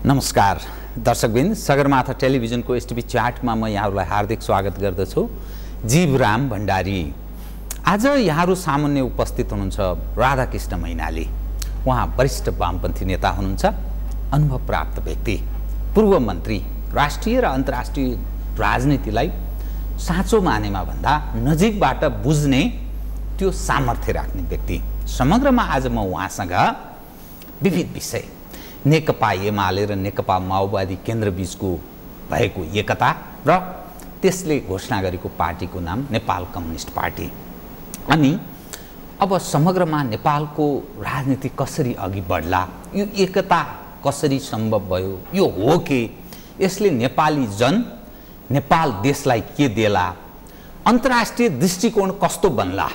नमस्कार दर्शकबिन, सगरमाथा टेलिभिजनको एसटिभी च्याटमा म यहाँहरूलाई हार्दिक स्वागत गर्दछु। जीवराम भण्डारी। आज यहाँहरू सामुन्ने उपस्थित हुनुहुन्छ राधाकृष्ण मैनाली। उहाँ वरिष्ठ वामपन्थी नेता हुनुहुन्छ, अनुभव प्राप्त व्यक्ति, पूर्व मन्त्री, राष्ट्रिय र अन्तर्राष्ट्रिय राजनीतिलाई साँचो मानेमा भन्दा नजिकबाट बुझ्ने त्यो सामर्थ्य राख्ने व्यक्ति। समग्रमा आज म उहाँसँग विविध विषय, नेकपा एमाले र नेकपा माओवादी केन्द्रबीचको भएको एकता र त्यसले घोषणा गरेको पार्टीको नाम नेपाल कम्युनिस्ट पार्टी, अनि अब समग्रमा नेपालको राजनीति कसरी अघि बढ्ला, यो एकता कसरी सम्भव भयो, यो हो कि यसले नेपाली जन नेपाल देशलाई के देला, अन्तर्राष्ट्रिय दृष्टिकोण कस्तो बन्ला,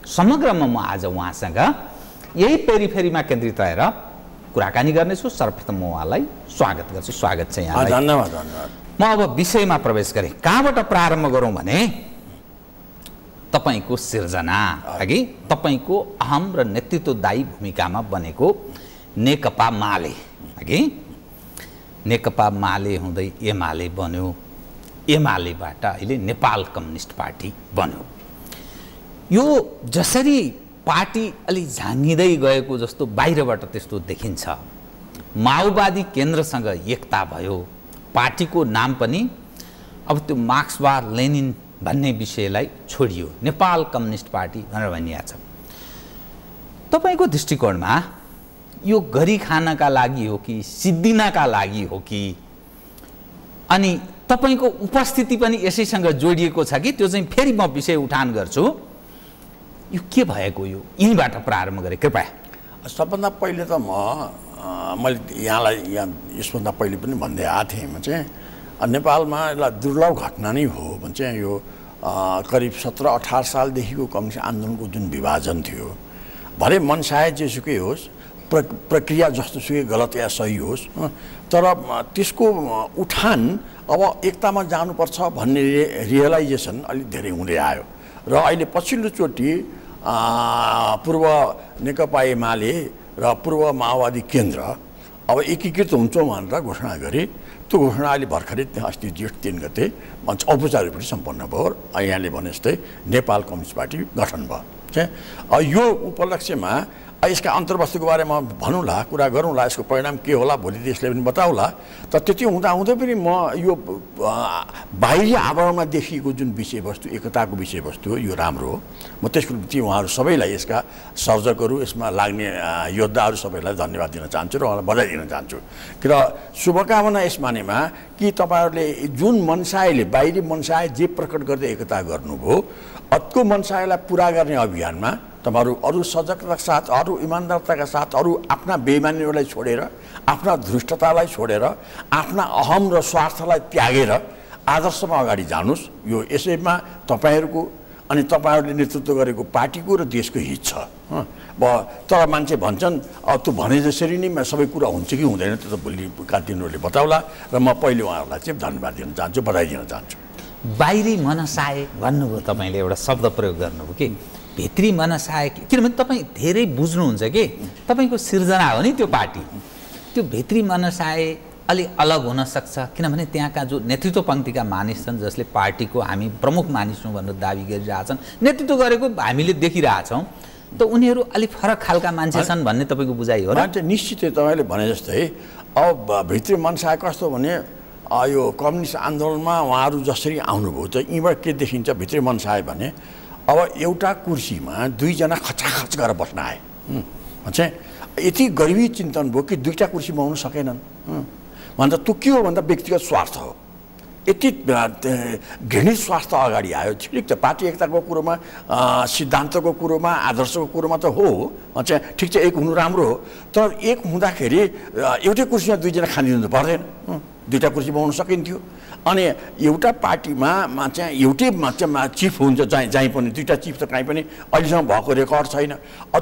समग्रमा म आज उहाँसँग यही पेरिफेरीमा केन्द्रित रहेर कुराकानी गर्नेछु। सर्वप्रथम म उहाँलाई स्वागत गर्छु। स्वागत छ यहाँलाई। धन्यवाद धन्यवाद। म अब विषयमा प्रवेश गरेँ। कहाँबाट प्रारम्भ गरौँ भने तपाईको सिर्जना अघि तपाईको अहम र नेतृत्वदायी भूमिकामा बनेको नेकपा माले अघि नेकपा माले हुँदै एमाले बन्यो, एमालेबाट अहिले नेपाल कम्युनिस्ट पार्टी बन्यो। यो जसरी पार्टी अलि झाँगिँदै गएको जस्तो बाहिरबाट त्यस्तो देखिन्छ। माओवादी केन्द्रसँग एकता भयो, पार्टीको नाम पनि अब त्यो मार्क्सवाद लेनिन भन्ने विषयलाई छोडियो, नेपाल कम्युनिस्ट पार्टी भनेर भनिएको छ। तपाईको दृष्टिकोणमा यो गरी खानका लागि हो कि सिद्धिनका लागि हो कि, अनि तपाईको उपस्थिति पनि यसैसँग जोडिएको छ कि, त्यो चाहिँ फेरि म विषय उठान गर्छु। यो के भएको, यो यहीँबाट प्रारम्भ गरेँ कृपया। सबभन्दा पहिले त मैले यहाँलाई यसभन्दा पहिले पनि भन्दै आएको थिएँ। म चाहिँ नेपालमा यसलाई दुर्लभ घटना नै हो भने चाहिँ यो करिब 17-18 सालदेखिको कम्युनिस्ट आन्दोलनको जुन विभाजन थियो, भरे मनसाय जेसुकै होस्, प्रक्रिया जस्तोसुकै गलत या सही होस्, तर त्यसको उठान अब एकतामा जानुपर्छ भन्ने रियलाइजेसन अलिक धेरै हुँदै आयो र अहिले पछिल्लोचोटि पूर्व नेकपा एमाले र पूर्व माओवादी केन्द्र अब एकीकृत हुन्छौँ भनेर घोषणा गरे। त्यो घोषणा अहिले भर्खरै अस्ति जेठ 3 गते औपचारिक पनि सम्पन्न भयो। यहाँले भने जस्तै नेपाल कम्युनिस्ट पार्टी गठन भयो। यो उपलक्ष्यमा यसका अन्तर्वस्तुको बारेमा भनौँला, कुरा गरौँला, यसको परिणाम के होला भोलि देशले पनि बताउला। तर त्यति हुँदाहुँदै पनि म यो बाहिरी आवरणमा देखिएको जुन विषयवस्तु, एकताको विषयवस्तु हो, यो राम्रो हो। म त्यसको निम्ति उहाँहरू सबैलाई, यसका सर्जकहरू, यसमा लाग्ने योद्धाहरू सबैलाई धन्यवाद दिन चाहन्छु र उहाँलाई बधाई दिन चाहन्छु। र शुभकामना यस मानेमा कि तपाईँहरूले जुन मनसायले, बाहिरी मनसाय जे प्रकट गर्दै एकता गर्नुभयो, अर्को मनसायलाई पुरा गर्ने अभियानमा तपाईहरू अरू सजगताका साथ, अरू इमान्दारताका साथ, अरू आफ्ना बेइमानीहरूलाई छोडेर, आफ्ना धृष्टतालाई छोडेर, आफ्ना अहम र स्वार्थलाई त्यागेर आदर्शमा अगाडि जानुहोस्। यो यसैमा तपाईँहरूको अनि तपाईँहरूले नेतृत्व गरेको पार्टीको र देशको हित छ। तर मान्छे भन्छन् अब त्यो भने जसरी नै सबै कुरा हुन्छ कि हुँदैन, त्यो त भोलिका दिनहरूले बताउला। र म पहिले उहाँहरूलाई चाहिँ धन्यवाद दिन चाहन्छु, बधाई दिन चाहन्छु। बाहिरी मनसाय भन्नुभयो, तपाईँले एउटा शब्द प्रयोग गर्नुभयो कि भित्री मनसाय, किनभने तपाईँ धेरै बुझ्नुहुन्छ कि तपाईँको सिर्जना हो नि त्यो पार्टी। त्यो भित्री मनसाय अलि अलग हुनसक्छ, किनभने त्यहाँका जो नेतृत्व पङ्क्तिका मानिस छन्, जसले पार्टीको हामी प्रमुख मानिस हौँ भनेर दाबी गरिरहेछन्, नेतृत्व गरेको हामीले देखिरहेछौँ, त उनीहरू अलिक फरक खालका मान्छे छन् भन्ने तपाईँको बुझाइ हो र? निश्चितै तपाईँले भने जस्तै अब भित्री मनसाय कस्तो भने यो कम्युनिस्ट आन्दोलनमा उहाँहरू जसरी आउनुभयो, त यहीँबाट के देखिन्छ भित्री मनसाय भने अब एउटा कुर्सीमा दुईजना खचाखच गरेर बस्न आए। चाहिँ यति गरिबी चिन्तन भयो कि दुईवटा कुर्सी बनाउन सकेनन्। भन्दा त्यो के हो भन्दा व्यक्तिगत स्वार्थ हो। यति घृणित स्वार्थ अगाडि आयो। ठिक छ, पार्टी एकताको कुरोमा, सिद्धान्तको कुरोमा, आदर्शको कुरोमा त हो, चाहिँ ठिक छ, एक हुनु राम्रो हो। तर एक हुँदाखेरि एउटै कुर्सीमा दुईजना खानिदिनु पर्दैन, दुईवटा कुर्सी बनाउन सकिन्थ्यो। अनि एउटा पार्टीमा चाहिँ एउटै चिफ हुन्छ, जहीँ पनि दुईवटा चिफ त कहीँ पनि अहिलेसम्म भएको रेकर्ड छैन।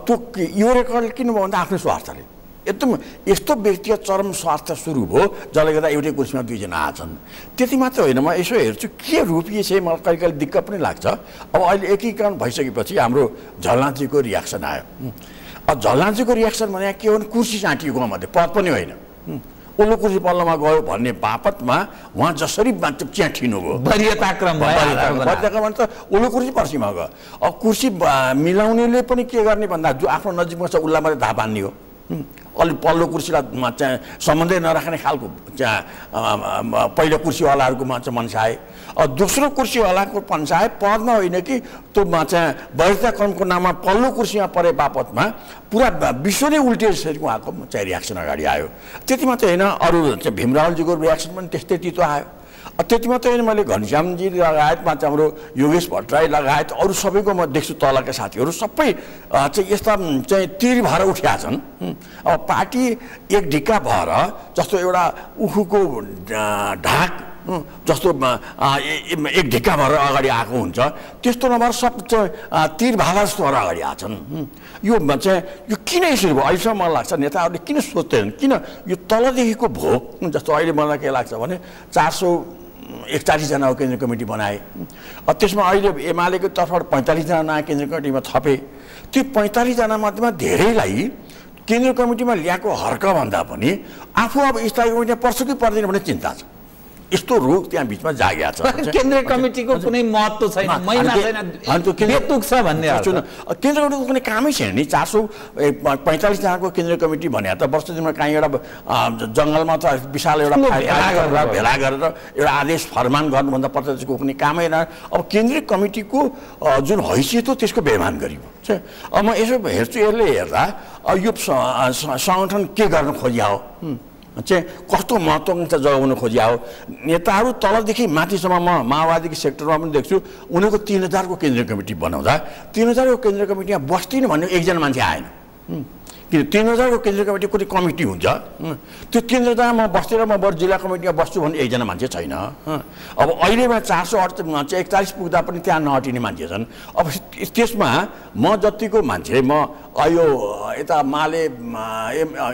त्यो यो रेकर्ड किन भयो भन्दा आफ्नै स्वार्थले, एकदम यस्तो व्यक्तिगत चरम स्वार्थ सुरु भयो, जसले गर्दा एउटै कुर्सीमा दुईजना आछन्। त्यति मात्र होइन, म यसो हेर्छु के रूपिए चाहिँ मलाई कहिले कहिले दिक्क पनि लाग्छ। अब अहिले एकीकरण भइसकेपछि हाम्रो झलनाथजीको रियाक्सन आयो। अब झलनाथजीको रियाक्सन भने के हो भने कुर्सी साँटिएको मध्ये, पद पनि होइन। ओल्लो कुर्सी पल्लोमा गयो भन्ने बापतमा उहाँ जसरी च्याठिनु भयो वरियताक्रम वरियताक्रम त ओल्लो कुर्सी पर्सीमा गयो। अब कुर्सी मिलाउनेले पनि के गर्ने भन्दा जो आफ्नो नजिकमा छ उसलाई मात्रै धाप हान्ने हो। अलि पल्लो कुर्सीलाई चाहिँ सम्बन्धै नराख्ने खालको चाहिँ पहिलो कुर्सीवालाहरूकोमा चाहिँ मनसाए। दोस्रो कुर्सीवालाको पन्साए पदमा होइन कि त्यो चाहिँ वरियताक्रमको नाममा पल्लो कुर्सीमा परे बापतमा पुरा विश्व नै उल्टे जसरी उहाँको चाहिँ रियाक्सन अगाडि आयो। त्यति मात्रै होइन, अरू चाहिँ भीमरावलजीको रियाक्सन पनि त्यस्तै तितो आयो। त्यति मात्रै होइन, मैले घनश्यामजी लगायतमा चाहिँ हाम्रो योगेश भट्टराई लगायत अरू सबैको म देख्छु तलका साथीहरू सबै चाहिँ यस्ता चाहिँ तिर भएर उठिया छन्। अब पार्टी एक ढिक्का भएर जस्तो एउटा उखुको ढाक जस्तो एक ढिक्का भएर अगाडि आएको हुन्छ त्यस्तो नभएर सब तिर भाला जस्तो भएर अगाडि आछन्। यो चाहिँ यो किन यसरी भयो अहिलेसम्म मलाई लाग्छ नेताहरूले किन सोच्दैनन्, किन यो तलदेखिको भोक जस्तो अहिले मलाई के लाग्छ भने 441 जनाको केन्द्रीय कमिटी बनाए। त्यसमा अहिले एमालेको तर्फबाट 45 जना नयाँ केन्द्रीय कमिटीमा थपे। त्यो 45 जना मध्येमा धेरैलाई केन्द्रीय कमिटीमा ल्याएको हर्क भन्दा पनि आफू अब स्थायी कमिटीमा पर्छ कि पर्दैन भन्ने चिन्ता छ। यस्तो रोग त्यहाँ बिचमा जागेको छ। केन्द्रीय कमिटीको कुनै महत्त्व छैन, महिना छैन, बेतुक छ भन्ने अर्थ। केन्द्रीय कमिटीको कुनै कामै छैन नि। 445 जनाको केन्द्रीय कमिटी भने त वर्ष दिनमा कहीँ एउटा जङ्गलमा त विशाल एउटा भेला गरेर एउटा आदेश फरमान गर्नुभन्दा पर्छ त्यसको कुनै कामै न। अब केन्द्रीय कमिटीको जुन हैसियत हो त्यसको बेमान गरियो। अब म यसो हेर्छु, यसले हेर्दा यो सङ्गठन के गर्न खोजिया हो चाहिँ कस्तो महत्त्वकांक्षा जगाउन खोजिया हो। नेताहरू तलदेखि माथिसम्म म माओवादीको सेक्टरमा पनि देख्छु उनीहरूको 3000 को केन्द्रीय कमिटी बनाउँदा 3000 को केन्द्रीय कमिटीमा बस्दिनँ भन्ने एकजना मान्छे आएन। किन 3000 को केन्द्रीय कमिटी कुनै कमिटी हुन्छ, त्यो 3000 म बस्दिनँ, म बरु जिल्ला कमिटीमा बस्छु भन्ने एकजना मान्छे छैन। अब अहिलेमा 441 पुग्दा पनि त्यहाँ नहटिने मान्छे छन्। अब त्यसमा म जतिको मान्छे म यो यता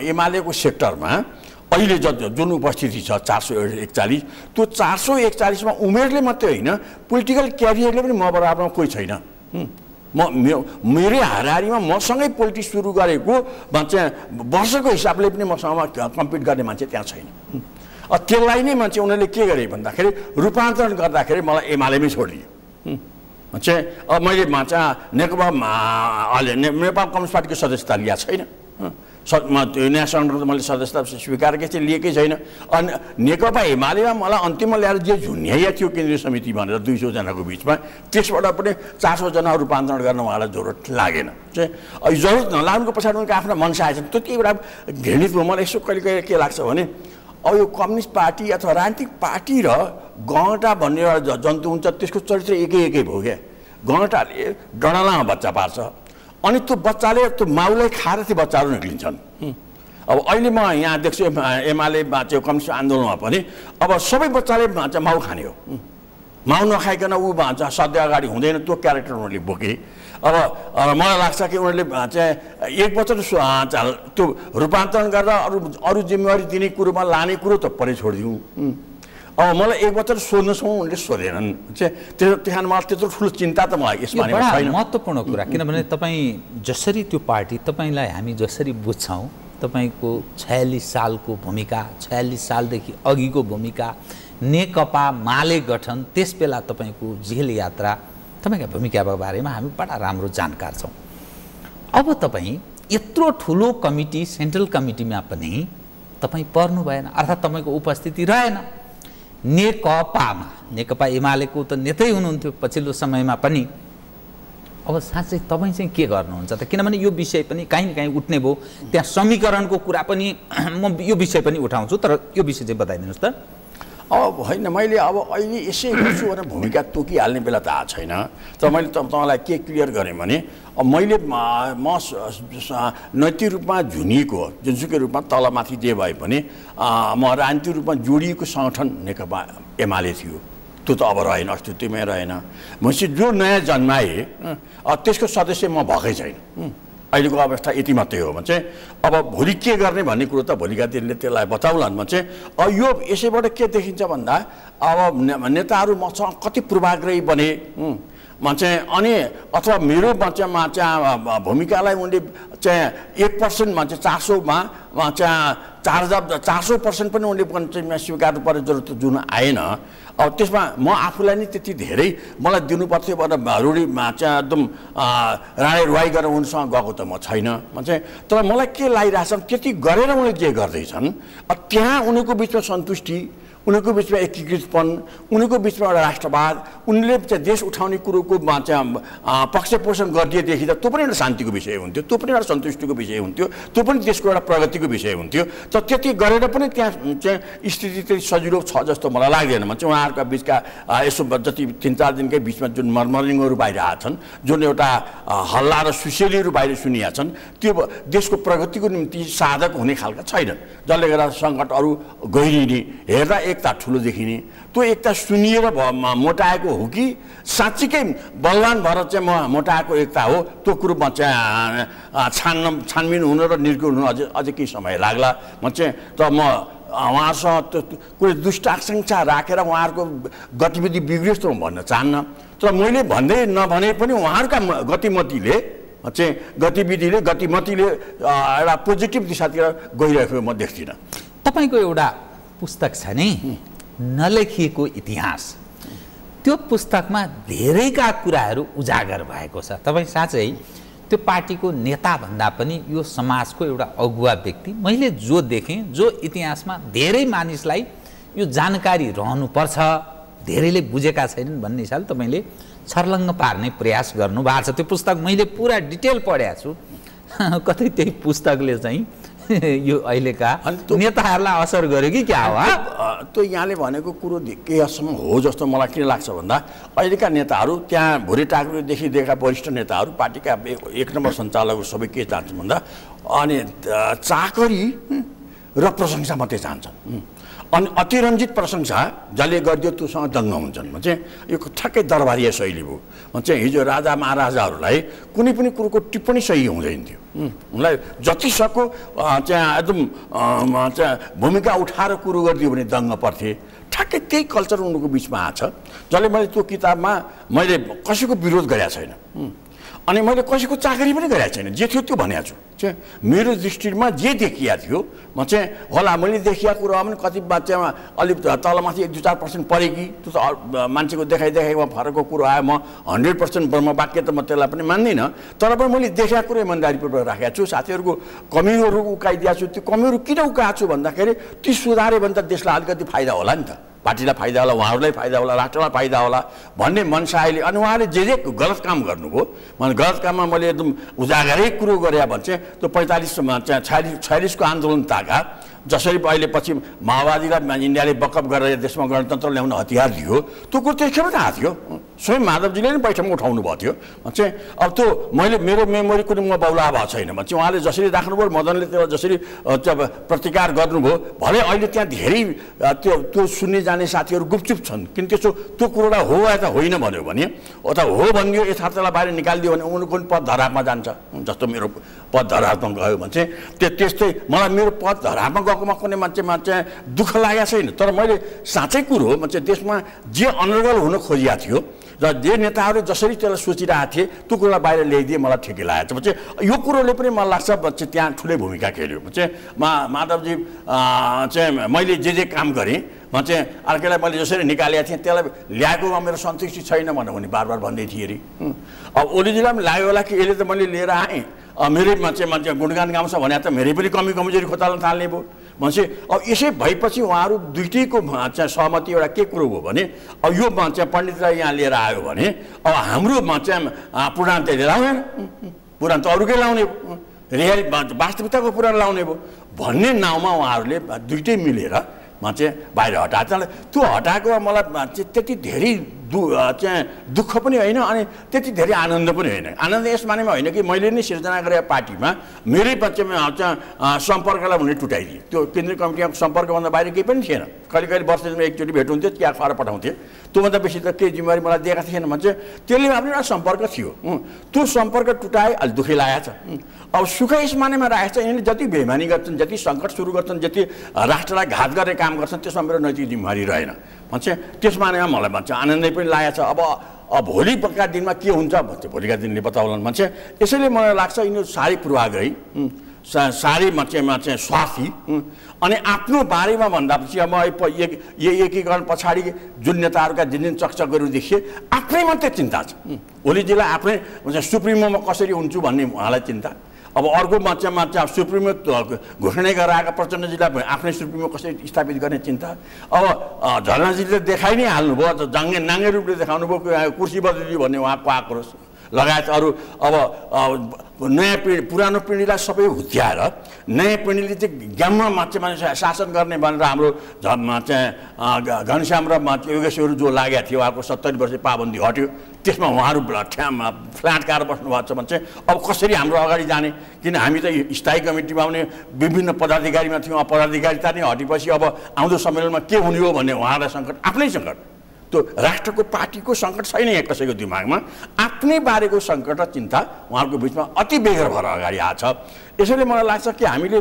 एमालेको सेक्टरमा अहिले जुन उपस्थिति छ 441, त्यो 441 मा उमेरले मात्रै होइन पोलिटिकल क्यारियरले पनि म बराबरमा कोही छैन। मेरै हाराहारीमा मसँगै पोलिटिक्स सुरु गरेको चाहिँ वर्षको हिसाबले पनि मसँग कम्पिट गर्ने मान्छे त्यहाँ छैन। त्यसलाई नै मान्छे उनीहरूले के गरे भन्दाखेरि रूपान्तरण गर्दाखेरि मलाई एमालेमै छोडिदियो। चाहिँ अब मैले नेकपा नेपाल कम्युनिस्ट पार्टीको सदस्यता लिएको छैन। नयाँ सङ्गठनको मैले सदस्यता स्वीकार चाहिँ लिएकै छैन। अनि नेकपा एमालेमा मलाई अन्तिममा ल्याएर जे झुन्याइया थियो केन्द्रीय समिति भनेर 200 जनाको बिचमा त्यसबाट पनि 400 जना रूपान्तरण गर्न उहाँलाई जरुरत लागेन। चाहिँ जरुरत नलाग्नुको पछाडि उनको आफ्नो मनसा आएछ। त्यो के एउटा घृणित हो। मलाई यसो कहिले कहिले के लाग्छ भने अब यो कम्युनिस्ट पार्टी अथवा राजनीतिक पार्टी र गहटा भन्ने एउटा जन्तु हुन्छ त्यसको चरित्र एकै भयो क्या। गहटाले डडालामा बच्चा पार्छ अनि त्यो बच्चाले त्यो माउलाई खाएर त्यो बच्चाहरू निक्लिन्छन्। अब अहिले म यहाँ देख्छु एमाले चाहिँ कम्युनिस्ट आन्दोलनमा पनि अब सबै बच्चाले माउ खाने हो। माउ नखाइकन ऊ सधैँ अगाडि हुँदैन, त्यो क्यारेक्टर उनीहरूले बोके। अब मलाई लाग्छ कि उनीहरूले चाहिँ एक वचन त्यो रूपान्तरण गरेर अरू जिम्मेवारी दिने कुरोमा लाने कुरो त परे छोडिदिउँ। अब मलाई एक वचन सोध्नसम्म उनले सोधेनन्। त्यहाँ मलाई त्यत्रो ठुलो चिन्ता त मलाई यसमा छैन। महत्त्वपूर्ण कुरा, किनभने तपाईँ जसरी त्यो पार्टी तपाईँलाई हामी जसरी बुझ्छौँ तपाईँको 46 सालको भूमिका, 46 सालदेखि अघिको भूमिका, नेकपा माले गठन, त्यस बेला तपाईँको जेल यात्रा, तपाईँका भूमिकाको बारेमा हामी बडा राम्रो जानकार छौँ। अब तपाईँ यत्रो ठुलो कमिटी सेन्ट्रल कमिटीमा पनि तपाईँ पर्नु भएन, अर्थात् तपाईँको उपस्थिति रहेन। नेकपा एमालेको त नेतै हुनुहुन्थ्यो पछिल्लो समयमा पनि। अब साँच्चै तपाईँ चाहिँ के गर्नुहुन्छ त? किनभने यो विषय पनि काहीँ न काहीँ उठ्ने भयो। त्यहाँ समीकरणको कुरा पनि म यो विषय पनि उठाउँछु, तर यो विषय चाहिँ बताइदिनुहोस् त। अब होइन, मैले अब अहिले यसै गर्छु भनेर भूमिका तोकिहाल्ने बेला त आएको छैन। तर मैले तपाईँलाई के क्लियर गरेँ भने अब मैले म नैतिक रूपमा झुनिएको जुनसुकै रूपमा तलमाथि जे भए पनि म राजनीतिक रूपमा जोडिएको सङ्गठन नेकपा एमाले थियो। त्यो त अब रहेन, अस्तित्वमै रहेन। भनेपछि जो नयाँ जन्माए त्यसको सदस्य म भएकै छैन। अहिलेको अवस्था यति मात्रै हो भने चाहिँ अब भोलि के गर्ने भन्ने कुरो त भोलिका दिनले त्यसलाई बताउलान्। भने चाहिँ यो यसैबाट के देखिन्छ भन्दा अब नेताहरू मसँग कति पूर्वाग्रही बने चाहिँ अनि अथवा मेरो चाहिँ भूमिकालाई उनले चाहिँ 1% चाहिँ 400मा चाहिँ 400% पनि उनले पञ्चायतमा स्वीकार्नु पर्ने जरुरत जुन आएन। अब त्यसमा म आफूलाई नै त्यति धेरै मलाई दिनुपर्थ्यो भनेर रूढीमा चाहिँ एकदम राडे रुवाई गरेर उनसँग गएको त म छैन। चाहिँ तर मलाई के लागिरहेछ त्यति गरेर उनले जे गर्दैछन् त्यहाँ उनीहरूको बिचमा सन्तुष्टि, उनीहरूको बिचमा एकीकृतपन, उनीहरूको बिचमा एउटा राष्ट्रवाद, उनले चाहिँ देश उठाउने कुरोको चाहिँ पक्षपोषण गरिदिएदेखि त त्यो पनि एउटा शान्तिको विषय हुन्थ्यो, त्यो पनि एउटा सन्तुष्टिको विषय हुन्थ्यो, त्यो पनि देशको एउटा प्रगतिको विषय हुन्थ्यो। तर त्यति गरेर पनि त्यहाँ चाहिँ स्थिति त्यति सजिलो छ जस्तो मलाई लाग्दैन। चाहिँ उहाँहरूका बिचका यसो जति 3-4 दिनकै बिचमा जुन मर्मरिङहरू बाहिर आएछन्, जुन एउटा हल्ला र सुसेलीहरू बाहिर सुनिया छन्, त्यो देशको प्रगतिको निम्ति साधक हुने खालका छैनन्, जसले गर्दा सङ्कटहरू गहिरिने, हेर्दा एकता ठुलो देखिने, त्यो एकता सुनिएर मोटाएको हो कि साँच्चीकै बलवान भएर चाहिँ मोटाएको एकता हो, त्यो कुरोमा चाहिँ छानबिन हुन र निर्गुण हुन अझै केही समय लाग्ला। चाहिँ त म उहाँसँग कुनै दुष्ट आकाङ्क्षा राखेर उहाँहरूको गतिविधि बिग्रियोस् त म भन्न चाहन्न। तर मैले भन्दै नभने पनि उहाँहरूका गतिमतीले चाहिँ गतिमतीले एउटा पोजिटिभ दिशातिर गइरहेको म देख्दिनँ। तपाईँको एउटा पुस्तक छ नि नलेखिएको इतिहास, त्यो पुस्तकमा धेरैका कुराहरू उजागर भएको छ। तपाईँ साँच्चै त्यो पार्टीको नेता भन्दा पनि यो समाजको एउटा अगुवा व्यक्ति, मैले जो देखेँ, जो इतिहासमा धेरै मानिसलाई यो जानकारी रहनुपर्छ, धेरैले बुझेका छैनन् भन्ने हिसाबले तपाईँले छर्लङ्ग पार्ने प्रयास गर्नुभएको छ। त्यो पुस्तक मैले पुरा डिटेल पढेको छु। कतै त्यही पुस्तकले चाहिँ यो अहिलेका नेताहरूलाई असर गर्यो कि क्या हो? त्यो यहाँले भनेको कुरो केहीसम्म हो जस्तो मलाई किन लाग्छ भन्दा अहिलेका नेताहरू त्यहाँ भुरे टाक्रेदेखि दिएका वरिष्ठ नेताहरू पार्टीका 1 नम्बर सञ्चालकहरू सबै के चाहन्छन् भन्दा अनि चाकरी र प्रशंसा मात्रै चाहन्छन्। अनि अतिरञ्जित प्रशंसा जसले गरिदियो त्योसँग दङ्ग हुन्छन्। चाहिँ यो ठ्याक्कै दरबारीय शैली हो। चाहिँ हिजो राजा महाराजाहरूलाई कुनै पनि कुरोको टिप्पणी सही हुँदैन थियो, उनलाई जतिसक्दो चाहिँ एकदम चाहिँ भूमिका उठाएर कुरो गरिदियो भने दङ्ग पर्थे। ठ्याक्कै त्यही कल्चर उनीहरूको बिचमा आछ, जसले मैले त्यो किताबमा मैले कसैको विरोध गरेको छैन अनि मैले कसैको चाकरी पनि गरेको छैन। जे थियो त्यो भनेको छु। चाहिँ मेरो दृष्टिमा जे देखिया थियो म चाहिँ होला मैले देखिया कुरोमा पनि कति बाच्चामा अलिक तलमाथि 1-2-4% परे कि त्यो त मान्छेको देखाइमा फरकको कुरो आयो। म 100% ब्रह्म वाक्य त म त्यसलाई पनि मान्दिनँ, तर पनि मैले देखेको कुरो इमान्दारीपूर्वक राखेको छु। साथीहरूको कमीहरू उकाइदिएको छु। त्यो कमीहरू किन उकाएको छु भन्दाखेरि ती सुधार्यो भने त देशलाई अलिकति फाइदा होला नि त, पार्टीलाई फाइदा होला, उहाँहरूलाई फाइदा होला, राष्ट्रलाई फाइदा होला भन्ने मनसायले। अनि उहाँले जे गलत काम गर्नुभयो, मैले गलत काममा मैले एकदम उजागरै कुरो गरे भने चाहिँ त्यो 45मा चाहिँ 46को आन्दोलन ताका जसरी अहिले पछि माओवादीलाई इन्डियाले बकअप गरेर देशमा गणतन्त्र ल्याउन हतियार दियो, त्यो कुरो त्यसैमा आएको थियो। स्वयं माधवजीले नै बैठकमा उठाउनु भएको थियो। चाहिँ अब त्यो मैले मेरो मेमोरी कुनै म बौला भएको छैन। चाहिँ उहाँले जसरी राख्नुभयो, मदनले त्यसलाई जसरी प्रतिकार गर्नुभयो, भले अहिले त्यहाँ धेरै त्यो सुन्ने जाने साथीहरू गुपचुप छन्, किन त्यो कुरोलाई हो या त होइन भन्यो भने अथवा हो भनिदियो यथार्थलाई बाहिर निकालिदियो भने उनीहरूको पनि पद धरापमा जान्छ। जस्तो मेरो पद धरापमा गयो भने चाहिँ त्यस्तै मलाई मेरो पद धरापमा गएकोमा कुनै मान्छेमा चाहिँ दुःख लागेको छैन। तर मैले साँच्चै कुरो हो चाहिँ देशमा जे अनर्गल हुन खोजिएको थियो र जे नेताहरूले जसरी त्यसलाई सोचिरहेको थिए त्यो कुरोलाई बाहिर ल्याइदिए मलाई ठिकै लागेको छ। चाहिँ यो कुरोले पनि मलाई लाग्छ चाहिँ त्यहाँ ठुलै भूमिका खेल्यो। चाहिँ माधवजी चाहिँ मैले जे काम गरेँ चाहिँ अर्कैलाई मैले जसरी निकालेको थिएँ त्यसलाई ल्याएकोमा मेरो सन्तुष्टि छैन भनेर उनी बार भन्दै थिए अरे। अब ओलीजीलाई पनि लाग्यो होला कि यसले त मैले लिएर आएँ, मेरै मान्छे गुणगान गाउँछ भने त मेरै पनि कमजोरी खोताल्न थाल्ने भयो मान्छे। अब यसै भएपछि उहाँहरू दुइटैको चाहिँ सहमति एउटा के कुरो हो भने अब यो चाहिँ पण्डितलाई यहाँ लिएर आयो भने अब हाम्रो चाहिँ पुराण त्यसले लाउँदैन, पुराण त अरूकै लाउने भयो, वास्तविकताको पुराण लाउने भयो भन्ने नाउँमा उहाँहरूले दुइटै मिलेर चाहिँ बाहिर हटाएको। त्यो हटाएको मलाई त्यति धेरै चाहिँ दुःख पनि होइन अनि त्यति धेरै आनन्द पनि होइन। आनन्द यस मानेमा होइन कि मैले नै सिर्जना गरेको पार्टीमा मेरै बच्चामा सम्पर्कलाई भने टुटाइदिएँ। त्यो केन्द्रीय कमिटीमा सम्पर्कभन्दा बाहिर केही पनि थिएन। कहिले वर्षमा एकचोटि भेट हुन्थ्यो, क्या खुवाएर पठाउँथेँ, त्योभन्दा बेसी त केही जिम्मेवारी मलाई दिएका थिएन भने चाहिँ त्यसले आफ्नो एउटा सम्पर्क थियो। त्यो सम्पर्क टुटाए अलि दुःखी लागेको छ। अब सुख यस मानेमा राखेको छ यिनीहरूले जति बेइमानी गर्छन्, जति सङ्कट सुरु गर्छन्, जति राष्ट्रलाई घात गर्ने काम गर्छन् त्यसमा मेरो नैतिक जिम्मेवारी रहेन। चाहिँ त्यस मानेमा मलाई भन्छ आनन्दै पनि लागेको छ। अब भोलिका दिनमा के हुन्छ भोलिका दिनले बताउलान् मान्छे। यसैले मलाई लाग्छ यिनीहरू साह्रै पूर्वाग्रही, साह्रै चाहिँ स्वार्थी, अनि आफ्नो बारेमा भन्दापछि अब एकीकरण पछाडि जुन नेताहरूका जिन चकचकहरू देखिए आफ्नै मात्रै चिन्ता छ। ओलीजीलाई आफ्नै सुप्रिमोमा कसरी हुन्छु भन्ने उहाँलाई चिन्ता। अब अर्को मान्छे सुप्रिमो घोषणा गरेर आएका प्रचण्डजीलाई आफ्नै सुप्रिमो कसरी स्थापित गर्ने चिन्ता। अब झरनाजीले देखाइ नै हाल्नुभयो, नाङ्गे रूपले देखाउनु भयो कुर्सी बदलियो भन्ने उहाँको आक्रोश लगायत अरू। अब नयाँ पिँढी पुरानो पिँढीलाई सबै हुत्याएर नयाँ पिँढीले चाहिँ ग्याममा मान्छे शासन गर्ने भनेर हाम्रो घनश्याम र योगेश्वरहरू जो लागेको थियो, उहाँको 70 वर्ष पाबन्दी हट्यो, त्यसमा उहाँहरू फ्ल्याट काएर बस्नुभएको छ भने चाहिँ अब कसरी हाम्रो अगाडि जाने? किन हामी त स्थायी कमिटीमा पनि विभिन्न पदाधिकारीमा थियौँ, पदाधिकारिता नै हटेपछि अब आउँदो सम्मेलनमा के हुने हो भन्ने उहाँलाई सङ्कट, आफ्नै सङ्कट। त्यो राष्ट्रको पार्टीको सङ्कट छैन यहाँ कसैको दिमागमा, आफ्नै बारेको सङ्कट र चिन्ता उहाँहरूको बिचमा अति बेगर भएर अगाडि आछ। यसैले मलाई लाग्छ कि हामीले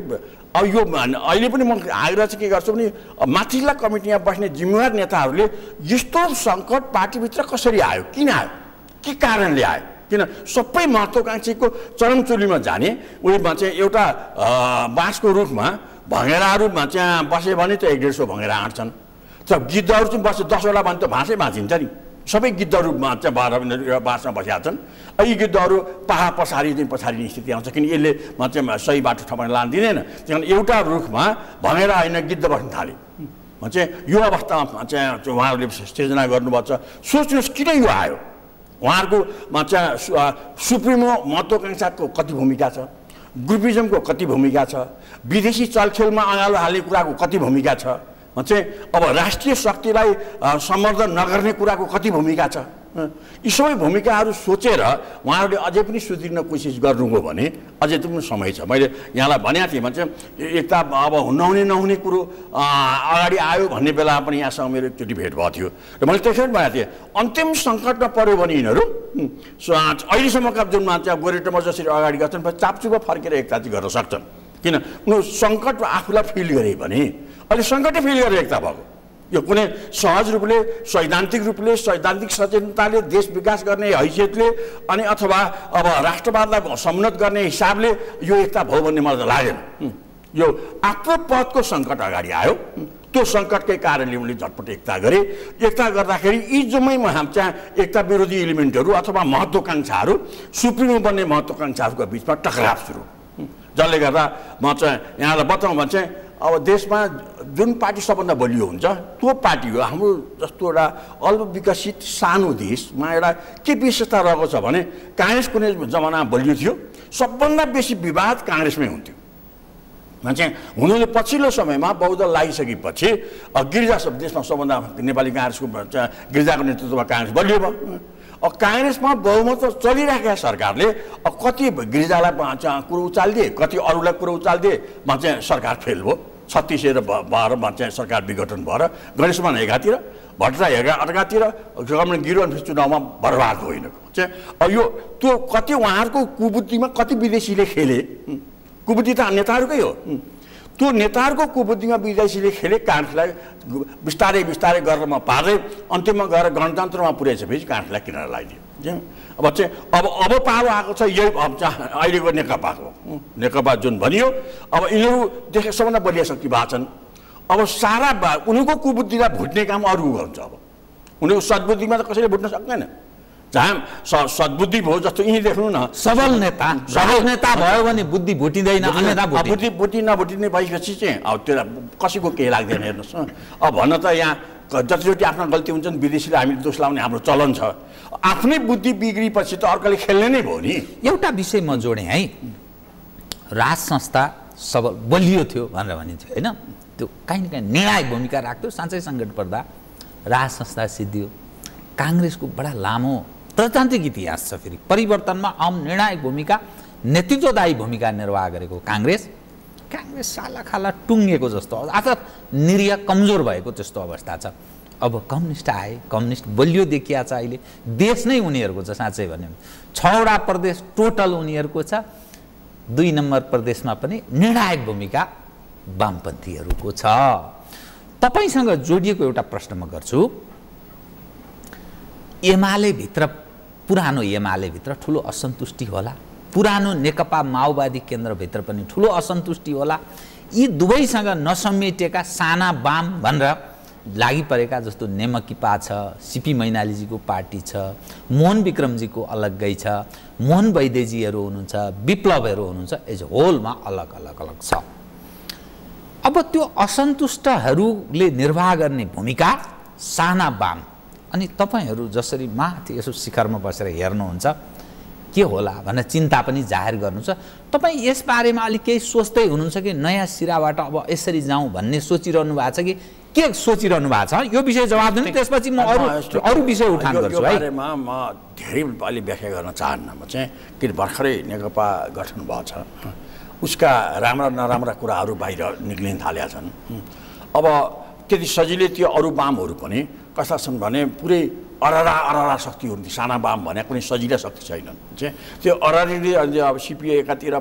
अब यो अहिले पनि म आग्रह चाहिँ के गर्छु भने माथिल्ला कमिटीमा बस्ने जिम्मेवार नेताहरूले यस्तो सङ्कट पार्टीभित्र कसरी आयो, किन आयो, के कारणले आयो? किन सबै महत्त्वकाङ्क्षीको चरमचुलीमा जाने उयोमा चाहिँ एउटा बाँसको रुखमा भँगेराहरूमा चाहिँ बस्यो भने त 150 भँगेरा आँट्छन्। गिद्धहरू चाहिँ बस्छ 10वटा भने त भाँसै भाँचिन्छ नि, सबै गिद्धहरू चाहिँ बाँसमा बसेका छन्। यी गिद्धहरू पहाड पछारिने स्थिति आउँछ, किन यसले सही बाटो ठमाउन लान दिँदैन। त्यहाँ एउटा रुखमा भँगेरा होइन गिद्ध बस्न थाले चाहिँ यो अवस्थामा चाहिँ उहाँहरूले सृजना गर्नुभएको छ। सोच्नुहोस् किन यो आयो? उहाँहरूकोमा चाहिँ सुप्रिमो महत्त्वकाङ्क्षाको कति भूमिका छ, ग्रुपिजमको कति भूमिका छ, विदेशी चलखेलमा अँगालो हाल्ने कुराको कति भूमिका छ, चाहिँ अब राष्ट्रिय शक्तिलाई सम्वर्धन नगर्ने कुराको कति भूमिका छ? यी सबै भूमिकाहरू सोचेर उहाँहरूले अझै पनि सुध्रिन कोसिस गर्नुभयो भने अझै पनि समय छ। मैले यहाँलाई भनेको थिएँ भने चाहिँ एक त अब नहुने कुरो अगाडि आयो भन्ने बेला पनि यहाँसँग मेरो एकचोटि भेट भएको थियो र मैले त्यसरी भनेको थिएँ अन्तिम सङ्कटमा पऱ्यो भने यिनीहरू अहिलेसम्मका जुन मान्छे गोरेटोमा जसरी अगाडि गर्छन् चापचुपा फर्केर एकता चाहिँ गर्न सक्छन्। किन उनीहरू सङ्कट आफूलाई फिल गरे भने अहिले सङ्कटै फिल गरेर एकता भएको। यो कुनै सहज रूपले सैद्धान्तिक सचेतनताले देश विकास गर्ने हैसियतले अनि अथवा अब राष्ट्रवादलाई समुन्नत गर्ने हिसाबले यो एकता भयो भन्ने मलाई त लागेन। यो आफ्नो पदको सङ्कट अगाडि आयो, त्यो सङ्कटकै कारणले उनले झटपट एकता गरे। एकता गर्दाखेरि यी जम्मैमा चाहिँ एकता विरोधी एलिमेन्टहरू अथवा महत्त्वकाङ्क्षाहरू सुप्रिमो बन्ने महत्त्वकाङ्क्षाहरूको बिचमा टकराव सुरु, जसले गर्दा म चाहिँ यहाँलाई बताउँ भने चाहिँ अब देशमा जुन पार्टी सबभन्दा बलियो हुन्छ त्यो पार्टी हो। हाम्रो जस्तो एउटा अल्पविकसित सानो देशमा एउटा के विशेषता रहेको छ भने काङ्ग्रेस कुनै जमानामा बलियो थियो, सबभन्दा बेसी विवाद काङ्ग्रेसमै हुन्थ्यो। मान्छे हुनुले पछिल्लो समयमा बहुदल लागिसकेपछि गिरिजा देशमा सबभन्दा नेपाली काङ्ग्रेसको गिरिजाको नेतृत्वमा काङ्ग्रेस बलियो भयो। अब काङ्ग्रेसमा बहुमत चलिरहेका सरकारले कति गिरिजालाई कुरो उचालिदिए, कति अरूलाई कुरो उचालिदिए, चाहिँ सरकार फेल भयो। 36 र 12 चाहिँ सरकार विघटन भएर गणेशमान एकातिर, भट्टराई अर्कातिर, गभर्मेन्ट गिरोन चुनावमा बर्बाद होइन चाहिँ। अब यो त्यो कति उहाँहरूको कुबुद्धिमा कति विदेशीले खेले, कुबुद्धि त नेताहरूकै हो, त्यो नेताहरूको कुबुद्धिमा विदेशीले खेले काङ्ग्रेसलाई बिस्तारै गरेर पार्दै अन्तिममा गएर गणतन्त्रमा पुर्याएपछि काङ्ग्रेसलाई किनेर लगाइदियो। अब चाहिँ अब पालो आएको छ यही अहिलेको नेकपाको, नेकपा जुन भनियो। अब यिनीहरू देशका सबभन्दा बलिया शक्ति भएको छन्। अब सारा उनीहरूको कुबुद्धिलाई भुट्ने काम अरू गर्छ। अब उनीहरूको सद्बुद्धिमा त कसैले भुट्न सक्दैन। जहाँ सद्बुद्धि भयो जस्तो यहीँ देख्नु न, सबल नेता भयो भने बुद्धि भुटिँदैन, बुद्धि नभुटिने भएपछि चाहिँ अब त्यसलाई कसैको केही लाग्दैन। हेर्नुहोस् न, अब भन्न त यहाँ जतिचोटि आफ्ना गल्ती हुन्छन् विदेशीले हामीले दोष लाउने हाम्रो चलन छ। आफ्नै बुद्धि बिग्रिएपछि त अर्काले खेल्ने नै भयो नि। एउटा विषय म जोडेँ है, राज संस्था सबल बलियो थियो भनेर भनिन्छ होइन, त्यो काहीँ न काहीँ निर्णायक भूमिका राख्थ्यो। साँच्चै सङ्कट पर्दा राज संस्था सिद्धियो। काङ्ग्रेसको बडा लामो प्रजातान्त्रिक इतिहास छ, फेरि परिवर्तनमा निर्णायक भूमिका, नेतृत्वदायी भूमिका निर्वाह गरेको काङ्ग्रेस साला खाला टुङ्गेको जस्तो अथवा निरीह कमजोर भएको त्यस्तो अवस्था छ। अब कम्युनिस्ट आए, कम्युनिस्ट बलियो देखिया छ। अहिले देश नै उनीहरूको छ। साँच्चै भन्यो भने 6वटा प्रदेश टोटल उनीहरूको छ। 2 नम्बर प्रदेशमा पनि निर्णायक भूमिका वामपन्थीहरूको छ। तपाईँसँग जोडिएको एउटा प्रश्न म गर्छु। एमालेभित्र पुरानो एमालेभित्र ठुलो असन्तुष्टि होला, पुरानो नेकपा माओवादी केन्द्रभित्र पनि ठुलो असन्तुष्टि होला। यी दुवैसँग नसमेटिएका साना वाम भनेर लागि परेका जस्तो नेमकिपा छ, सिपी मैनालीजीको पार्टी छ, मोहन विक्रमजीको अलग्गै छ, मोहन वैद्यजीहरू हुनुहुन्छ, विप्लवहरू हुनुहुन्छ, एज होलमा अलग अलग अलग छ। अब त्यो असन्तुष्टहरूले निर्वाह गर्ने भूमिका साना वाम अनि तपाईहरू जसरी माथि यसो शिखरमा बसेर हेर्नुहुन्छ के होला भनेर चिन्ता पनि जाहेर गर्नुहुन्छ। तपाईँ यस बारेमा अलिक केही सोच्दै हुनुहुन्छ कि नयाँ सिराबाट अब यसरी जाउँ भन्ने सोचिरहनु भएको छ कि के सोचिरहनु भएको छ? यो विषय जवाब दिनु, त्यसपछि म अरू विषय उठान गर्छु है। बारेमा म धेरै अलि व्याख्या गर्न चाहन्न। म चाहिँ कि भर्खरै नेकपा गठन भएको छ, उसका राम्रा नराम्रा कुराहरू बाहिर निक्लिन थालेका छन्। अब त्यति सजिलै त्यो अरू वामहरू पनि कस्ता छन् भने पुरै अरारा शक्तिहरू, साना वाम भने कुनै सजिला शक्ति छैनन्। चाहिँ त्यो अरारीले अब सिपिए एकातिर,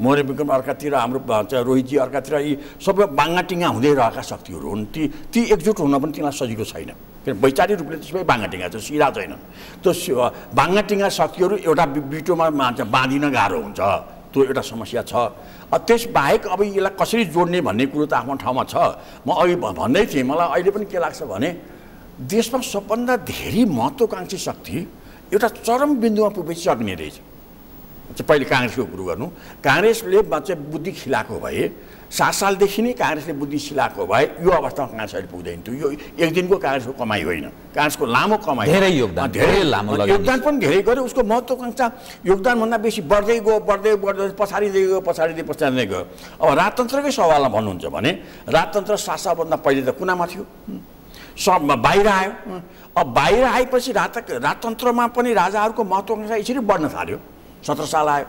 मोहन विक्रम अर्कातिर, हाम्रो रोहितजी अर्कातिर, यी सबै बाङ्गाटिङ्गा हुँदै रहेका शक्तिहरू हुन्। ती एकजुट हुन पनि तिनीलाई सजिलो छैन, किन वैचारिक रूपले त्यसमै बाङ्गाटिङ्गा छ, सिधा छैनन्। त्यो बाङ्गाटिङ्गा शक्तिहरू एउटा बिटोमा बाँधिन गाह्रो हुन्छ, त्यो एउटा समस्या छ। त्यसबाहेक अब यसलाई कसरी जोड्ने भन्ने कुरो त आफ्नो ठाउँमा छ। म अघि भन्दै थिएँ, मलाई अहिले पनि के लाग्छ भने देशमा सबभन्दा धेरै महत्त्वकाङ्क्षी शक्ति एउटा चरम बिन्दुमा पुगिसक्ने रहेछ। पहिले काङ्ग्रेसको कुरो गर्नु, काङ्ग्रेसले चाहिँ बुद्धि खिलाएको भए 7 सालदेखि नै काङ्ग्रेसले बुद्धि खिलाएको भए यो अवस्थामा काङ्ग्रेस अहिले पुग्दैन थियो। यो एक दिनको काङ्ग्रेसको कमाइ होइन, काङ्ग्रेसको लामो कमाइ, धेरै योगदान, धेरै लामो योगदान पनि धेरै गर्यो। उसको महत्त्वकाङ्क्षा योगदानभन्दा बेसी बढ्दै गयो, पछाडिँदै गयो। अब राजतन्त्रकै सवालमा भन्नुहुन्छ भने राजतन्त्र 7 सालभन्दा पहिले त कुनामा थियो, सब बाहिर आयो। अब बाहिर आएपछि राजतन्त्रमा पनि राजाहरूको महत्त्वकाङ्क्षा यसरी बढ्न थाल्यो। 17 साल आयो।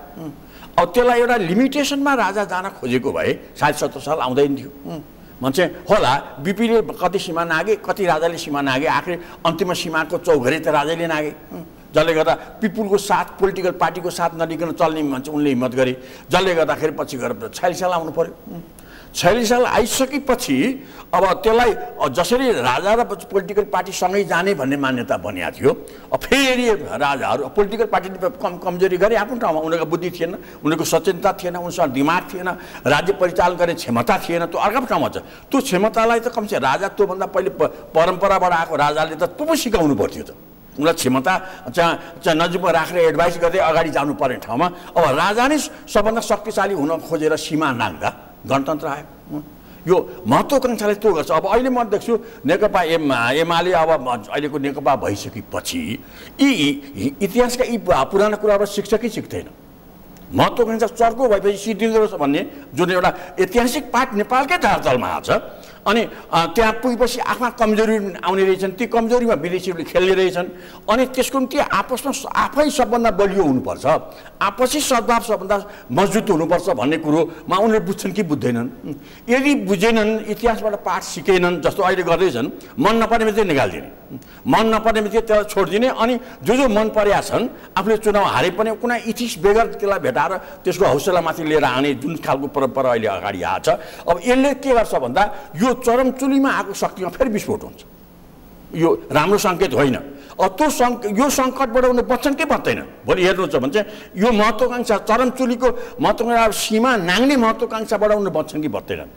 अब त्यसलाई एउटा लिमिटेसनमा राजा जान खोजेको भए सायद 17 साल आउँदैन थियो। मान्छे होला बिपीले कति सीमा नागे, कति राजाले सीमा नागे, आखिर अन्तिम सीमाको चौघरे त राजाले नागे, जसले गर्दा पिपुलको साथ, पोलिटिकल पार्टीको साथ नलिकन चल्ने मान्छे उनले हिम्मत गरे, जसले गर्दाखेरि पछि गएर 46 साल आउनु पर्यो। 46 साल आइसकेपछि अब त्यसलाई जसरी राजा र पोलिटिकल पार्टी सँगै जाने भन्ने मान्यता बनिएको थियो। अब फेरि राजाहरू पोलिटिकल पार्टीले कमजोरी गरे आफ्नो ठाउँमा, उनीहरूको बुद्धि थिएन, उनीहरूको सचेतनता थिएन, उनीसँग दिमाग थिएन, राज्य परिचालन गर्ने क्षमता थिएन, त्यो अर्को ठाउँमा छ। त्यो क्षमतालाई त कमसे राजा त्योभन्दा पहिले परम्पराबाट आएको राजाले त त्यो पो सिकाउनु पर्थ्यो त। उनलाई क्षमता चाहिँ नजिकमा राखेर एडभाइस गर्दै अगाडि जानुपर्ने ठाउँमा अब राजा नै सबभन्दा शक्तिशाली हुन खोजेर सीमा नाग्दा गणतन्त्र आयो। यो महत्त्वकाङ्क्षाले त्यो गर्छ। अब अहिले म देख्छु नेकपा एमाले अब अहिलेको नेकपा भइसकेपछि यी इतिहासका यी पुराना कुराबाट सिक्छ कि सिक्दैन? महत्त्वकाङ्क्षा चर्को भएपछि सिद्धिँदो रहेछ भन्ने जुन एउटा ऐतिहासिक पाठ नेपालकै धरातलमा आएको छ। अनि त्यहाँ पुगेपछि आफ्ना कमजोरी आउने रहेछन्, ती कमजोरीमा विदेशीहरूले खेल्ने रहेछन्। अनि त्यसको निम्ति आपसमा आफै सबभन्दा बलियो हुनुपर्छ, आपसी सद्भाव सबभन्दा मजबुत हुनुपर्छ भन्ने कुरोमा उनीहरूले बुझ्छन् कि बुझ्दैनन्? यदि बुझेनन्, इतिहासबाट पाठ सिकेनन्, जस्तो अहिले गर्दैछन्, मन नपर्ने मात्रै निकालिदिने, मन नपर्ने मात्रै त्यसलाई छोडिदिने, अनि जो मन परेका छन् आफूले चुनाव हारे पनि कुनै इथिक्स बेगर त्यसलाई भेटाएर त्यसको हौसलामाथि लिएर आउने जुन खालको परम्परा अहिले अगाडि आएको छ। अब यसले के गर्छ भन्दा यो चरमचुलीमा आएको शक्तिमा फेरि विस्फोट हुन्छ। यो राम्रो सङ्केत होइन। यो सङ्कटबाट उनीहरू बच्छन् कि बच्दैनन्? भोलि हेर्नुहुन्छ भने चाहिँ यो महत्त्वकाङ्क्षा चरमचुलीको महत्त्वकाङ्क्षा, सीमा नाङ्ने महत्त्वकाङ्क्षाबाट उनीहरू बच्छन् कि बच्दैनन्?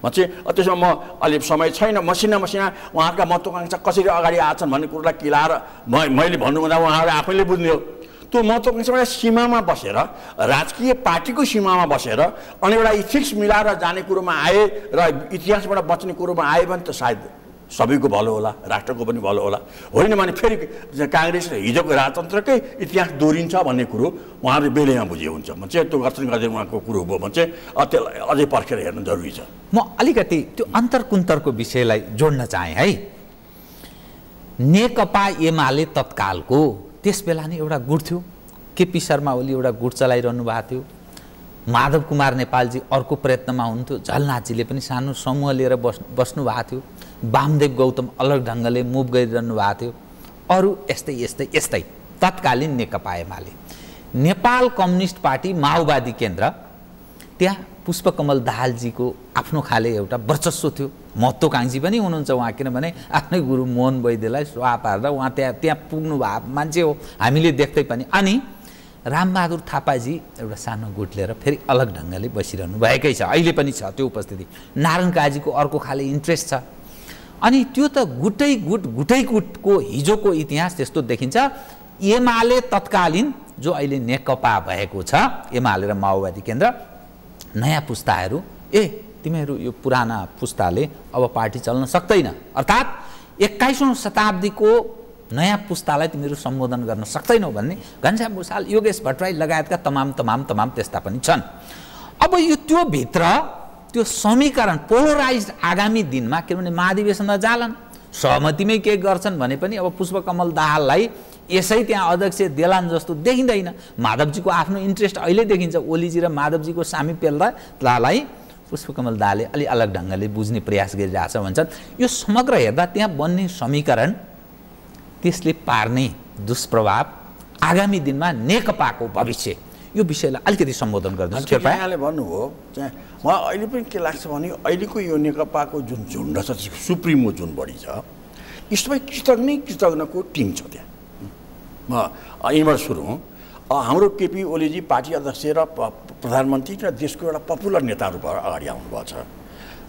चाहिँ त्यसमा म अहिले समय छैन, मसिना उहाँहरूका महत्त्वकाङ्क्षा कसरी अगाडि आएछन् भन्ने कुरोलाई किलाएर मैले भन्नुभन्दा उहाँहरू आफैले बुझ्ने हो। त्यो महत्त्वकाङ्क्षाबाट सीमामा बसेर, राजकीय पार्टीको सीमामा बसेर अनि एउटा इथिक्स मिलाएर जाने कुरोमा आए र इतिहासबाट बच्ने कुरोमा आए भने त सायद सबैको भलो होला, राष्ट्रको पनि भलो होला। होइन भने फेरि काङ्ग्रेस हिजोको राजतन्त्रकै इतिहास दोहोरिन्छ भन्ने कुरो उहाँहरूले बेलैमा बुझे हुन्छ। म चाहिँ त्यो गर्छन् गर्दै उहाँको कुरो हो भने चाहिँ त्यसलाई अझै पर्खेर हेर्नु जरुरी छ। म अलिकति त्यो अन्तर्कुन्तरको विषयलाई जोड्न चाहेँ है। नेकपा एमाले तत्कालको त्यस बेला नै एउटा गुट थियो, केपी शर्मा ओली एउटा गुट चलाइरहनु भएको थियो, माधव कुमार नेपालजी अर्को प्रयत्नमा हुन्थ्यो, झलनाथजीले पनि सानो समूह लिएर बस्नु भएको थियो, वामदेव गौतम अलग ढङ्गले मुभ गरिरहनु भएको थियो, अरू यस्तै तत्कालीन नेकपा एमाले। नेपाल कम्युनिस्ट पार्टी माओवादी केन्द्र, त्यहाँ पुष्पकमल दाहालजीको आफ्नो खाले एउटा वर्चस्व थियो, महत्त्वकाङ्क्षी पनि हुनुहुन्छ उहाँ, किनभने आफ्नै गुरु मोहन वैद्यलाई स्वाहा पारेर उहाँ त्यहाँ पुग्नु भएको मान्छे हो हामीले देख्दै पनि। अनि रामबहादुर थापाजी एउटा सानो गुट लिएर फेरि अलग ढङ्गले बसिरहनु भएकै छ, अहिले पनि छ त्यो उपस्थिति। नारायण काजीको अर्को खाले इन्ट्रेस्ट छ। अनि त्यो त गुटैगुटको हिजोको इतिहास त्यस्तो देखिन्छ। एमाले तत्कालीन जो अहिले नेकपा भएको छ, एमाले र माओवादी केन्द्र, नयाँ पुस्ताहरू तिमीहरू यो पुराना पुस्ताले अब पार्टी चल्न सक्दैन, अर्थात् 21औं शताब्दीको नयाँ पुस्तालाई तिमीहरू सम्बोधन गर्न सक्दैनौ भन्ने घनश्याम भुषाल, योगेश भट्टराई लगायतका तमाम त्यस्ता पनि छन्। अब यो त्यो भित्र त्यो समीकरण पोलराइज्ड आगामी दिनमा, किनभने महाधिवेशनमा जालान्, सहमतिमै के गर्छन् भने पनि अब पुष्पकमल दाहाललाई यसै त्यहाँ अध्यक्ष देलान जस्तो देखिँदैन। माधवजीको आफ्नो इन्ट्रेस्ट अहिले देखिन्छ, ओलीजी र माधवजीको सामिप्यलाई पुष्पकमल दाहालले अलि अलग ढङ्गले बुझ्ने प्रयास गरिरहेछ भन्छन्। यो समग्र हेर्दा त्यहाँ बन्ने समीकरण, त्यसले पार्ने दुष्प्रभाव, आगामी दिनमा नेकपाको भविष्य, यो विषयलाई अलिकति सम्बोधन गर्नुहोस्। यहाँले भन्नुभयो चाहिँ मलाई अहिले पनि के लाग्छ भने अहिलेको यो नेकपाको जुन झुन्ड छ, सुप्रिमो जुन बढी छ, यसमा कृतज्ञको टिम छ त्यहाँ। म यहीँबाट सुरु हौँ। हाम्रो केपी ओलीजी पार्टी अध्यक्ष र प्रधानमन्त्री र देशको एउटा पपुलर नेताहरू भएर अगाडि आउनुभएको छ।